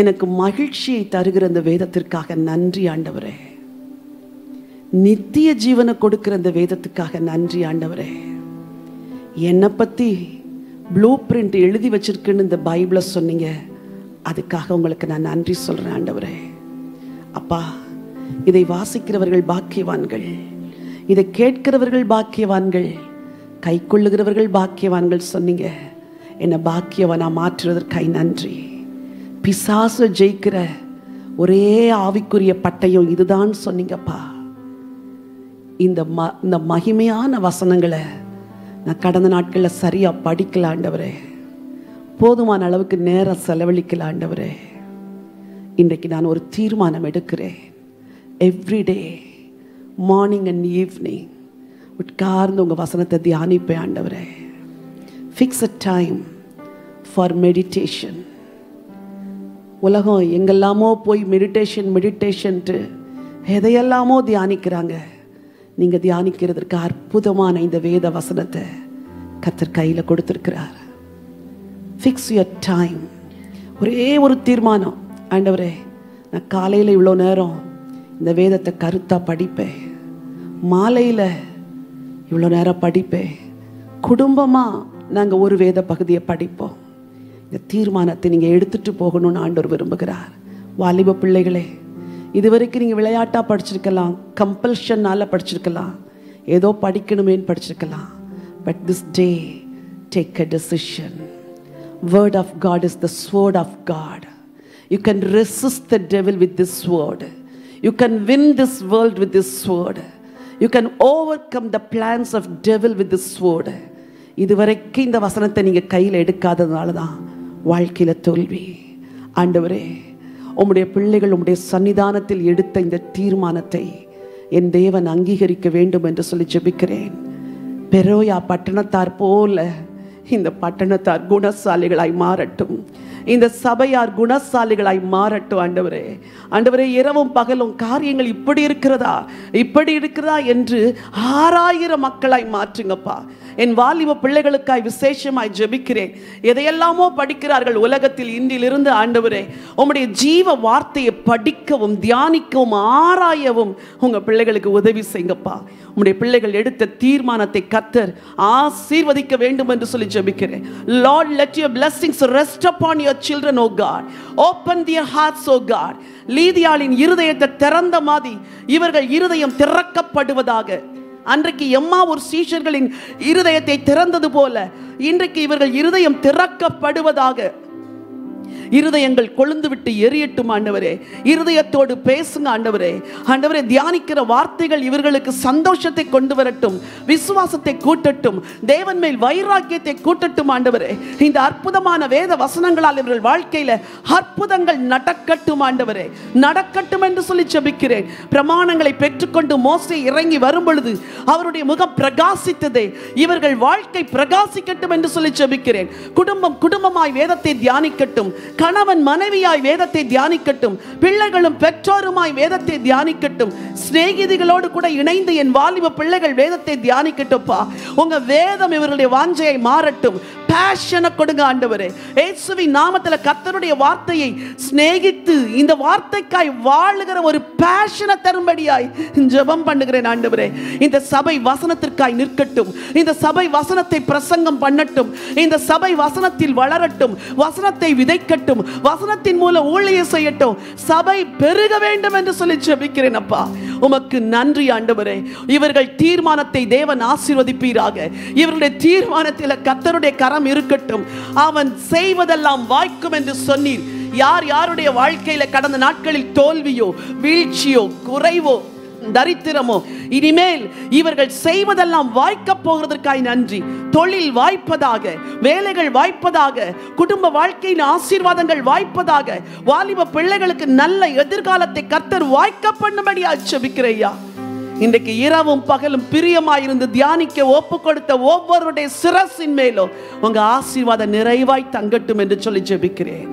எனக்கு மகிழ்ச்சியை தருகிற இந்த வேதத்திற்காக நன்றி ஆண்டவரே. நித்திய ஜீவனை கொடுக்கிற இந்த வேதத்துக்காக நன்றி ஆண்டவரே. என்னை பற்றி ப்ளூ பிரிண்ட் எழுதி வச்சிருக்குன்னு இந்த பைபிளை சொன்னீங்க, அதுக்காக உங்களுக்கு நான் நன்றி சொல்கிறேன் ஆண்டவரே. அப்பா, இதை வாசிக்கிறவர்கள் பாக்கியவான்கள், இதை கேட்கிறவர்கள் பாக்கியவான்கள், கை கொள்ளுகிறவர்கள் பாக்கியவான்கள் சொன்னீங்க. என்னை பாக்கியவனா மாற்றுவதற்காய் நன்றி. பிசாசு ஜெயிக்கிற ஒரே ஆவிக்குரிய பட்டயம் இதுதான் சொன்னீங்கப்பா. இந்த மகிமையான வசனங்களை நான் கடந்த நாட்களில் சரியாக படிக்கல ஆண்டவரே. போதுமான அளவுக்கு நேரம் செலவழிக்கல ஆண்டவரே. இன்றைக்கு நான் ஒரு தீர்மானம் எடுக்கிறேன். எவ்ரிடே மார்னிங் அண்ட் ஈவினிங் உட்கார்ந்து உங்கள் வசனத்தை தியானிப்பேன் ஆண்டவரே. Fix a time for meditation. உலகம் எங்கெல்லாமோ போய் மெடிடேஷன்ட்டு எதையெல்லாமோ தியானிக்கிறாங்க. நீங்கள் தியானிக்கிறதுக்கு அற்புதமான இந்த வேத வசனத்தை கர்த்தர் கையில் கொடுத்துருக்கிறார். Fix your time. ஒரே ஒரு தீர்மானம், ஆண்டவரே, நான் காலையில் இவ்வளோ நேரம் இந்த வேதத்தை கருத்தாக படிப்பேன், மாலையில் இவ்வளோ நேரம் படிப்பேன், குடும்பமாக நாங்கள் ஒரு வேத பகுதியை படிப்போம். இந்த தீர்மானத்தை நீங்கள் எடுத்துட்டு போகணும்னு ஆண்டவர் விரும்புகிறார். வாலிப பிள்ளைகளே, இதுவரைக்கும் நீங்கள் விளையாட்டாக படிச்சிருக்கலாம், கம்பல்ஷனால் படிச்சிருக்கலாம், ஏதோ படிக்கணுமேன்னு படிச்சிருக்கலாம். But this day take a decision. Word of God is the sword of God. You can resist the devil with this sword. You can win this world with this sword. You can overcome the plans of devil with this sword. இதுவரைக்கும் இந்த வசனத்தை நீங்கள் கையில் எடுக்காததுனால தான் வாழ்க்கையில் தோல்வி. ஆண்டவரே, உம்முடைய பிள்ளைகள் உம்முடைய சன்னிதானத்தில் எடுத்த இந்த தீர்மானத்தை என் தேவன் அங்கீகரிக்க வேண்டும் என்று சொல்லி ஜெபிக்கிறேன். பெரோயா பட்டணத்தார் போல இந்த பட்டணத்தார் குணசாலிகளாய் மாறட்டும். இந்த சபையார் குணசாலிகளாய் மாறட்டும். ஆண்டவரே, ஆண்டவரே, இரவும் பகலும் காரியங்கள் இப்படி இருக்கிறதா என்று 6000 மக்களாய் மாற்றுங்கப்பா. என் வாலிப பிள்ளைகளுக்காய் விசேஷமாய் ஜெபிக்கிறேன். எதையெல்லாமோ படிக்கிறார்கள் உலகத்தில். இன்றிலிருந்து ஆண்டவரே, உம்முடைய ஜீவ வார்த்தையை படிக்கவும் தியானிக்கவும் ஆராயவும் உங்க பிள்ளைகளுக்கு உதவி செய்யுங்கப்பா. உம்முடைய பிள்ளைகள் எடுத்த தீர்மானத்தை கர்த்தர் ஆசீர்வதிக்க வேண்டும் என்று சொல்லி ஜெபிக்கிறேன். Lord, let your blessings rest upon your children, O God. Open their hearts, O God. லீதியாளின் இருதயத்தை திறந்த மாதிரி இவர்கள் இருதயம் திறக்கப்படுவதாக. அன்றைக்கு எம்மாவூர் சீஷர்களின் இருதயத்தை திறந்தது போல இன்றைக்கு இவர்கள் இருதயம் திறக்கப்படுவதாக. இருதயங்கள் கொழுந்து விட்டு எரியட்டும் ஆண்டவரே. இருதயத்தோடு பேசுங்க ஆண்டவரே. ஆண்டவரே, தியானிக்கிற வார்த்தைகள் இவர்களுக்கு சந்தோஷத்தை கொண்டு வரட்டும், விசுவாசத்தை கூட்டட்டும், தேவன் மேல் வைராக்கியத்தை கூட்டட்டும் ஆண்டவரே. இந்த அற்புதமான வேத வசனங்களால் இவர்கள் வாழ்க்கையில அற்புதங்கள் நடக்கட்டும் ஆண்டவரே, நடக்கட்டும் என்று சொல்லி ஜெபிக்கிறேன். பிரமாணங்களை பெற்றுக்கொண்டு மோசே இறங்கி வரும் பொழுது அவருடைய முகம் பிரகாசித்ததே, இவர்கள் வாழ்க்கை பிரகாசிக்கட்டும் என்று சொல்லி ஜெபிக்கிறேன். குடும்பமாய் வேதத்தை தியானிக்கட்டும், கணவன் மனைவியாய் வேதத்தை தியானிக்கட்டும், பிள்ளைகளும் பெற்றோருமாய் வேதத்தை தியானிக்கட்டும், சிநேகிதிகளோடு கூட இணைந்து என் வாலிப பிள்ளைகள் வேதத்தை தியானிக்கட்டும்ப்பா. உங்க வேதம் இவர்களுடைய வாஞ்சையை மாறட்டும். பேஷனை கொடுங்க ஆண்டவரே. இயேசுவின் நாமத்துல கர்த்தருடைய வார்த்தையை சிநேகித்து இந்த வார்த்தைக்காய் வாழுகிற ஒரு பேஷனை தரும்படியாய் ஜெபம் பண்ணுகிறேன் ஆண்டவரே. இந்த சபை வசனத்திற்காய் நிற்கட்டும், இந்த சபை வசனத்தை பிரசங்கம் பண்ணட்டும், இந்த சபை வசனத்தில் வளரட்டும், வசனத்தை விதைக்கட்டும், வசனத்தின் மூலம் ஊழியம் செய்யட்டும், சபை பெருக வேண்டும் என்று சொல்லி ஜெபிக்கிறேன் அப்பா. உமக்கு நன்றி ஆண்டவரே. இவர்கள் தீர்மானத்தை தேவன் ஆசீர்வதிப்பீராக. இவர்களுடைய தீர்மானத்தில் கர்த்தருடைய கரம் இருக்கட்டும். அவன் செய்வதெல்லாம் வாய்க்கும் என்று சொன்னீர். யார் யாருடைய வாழ்க்கையில கடந்த நாட்களில் தோல்வியோ வீழ்ச்சியோ குறைவோ தரித்திரமோ, இனிமேல் இவர்கள் செய்வதெல்லாம் வாய்க்க போகிறதற்காய் நன்றி. தொழில் வாய்ப்பதாக, வேலைகள் வாய்ப்பதாக, குடும்ப வாழ்க்கையின் ஆசீர்வாதங்கள் வாய்ப்பதாக, வாலிப பிள்ளைகளுக்கு நல்ல எதிர்காலத்தை கர்த்தர் வாய்க்க பண்ணும்படியா ஜெபிக்கிறேயா. இன்றைக்கு இரவும் பகலும் பிரியமாயிருந்து தியானிக்க ஒப்பு கொடுத்த ஒவ்வொருடைய சிரசின் மேலும் உங்க ஆசீர்வாத நிறைவாய் தங்கட்டும் என்று சொல்லி ஜெபிக்கிறேன்.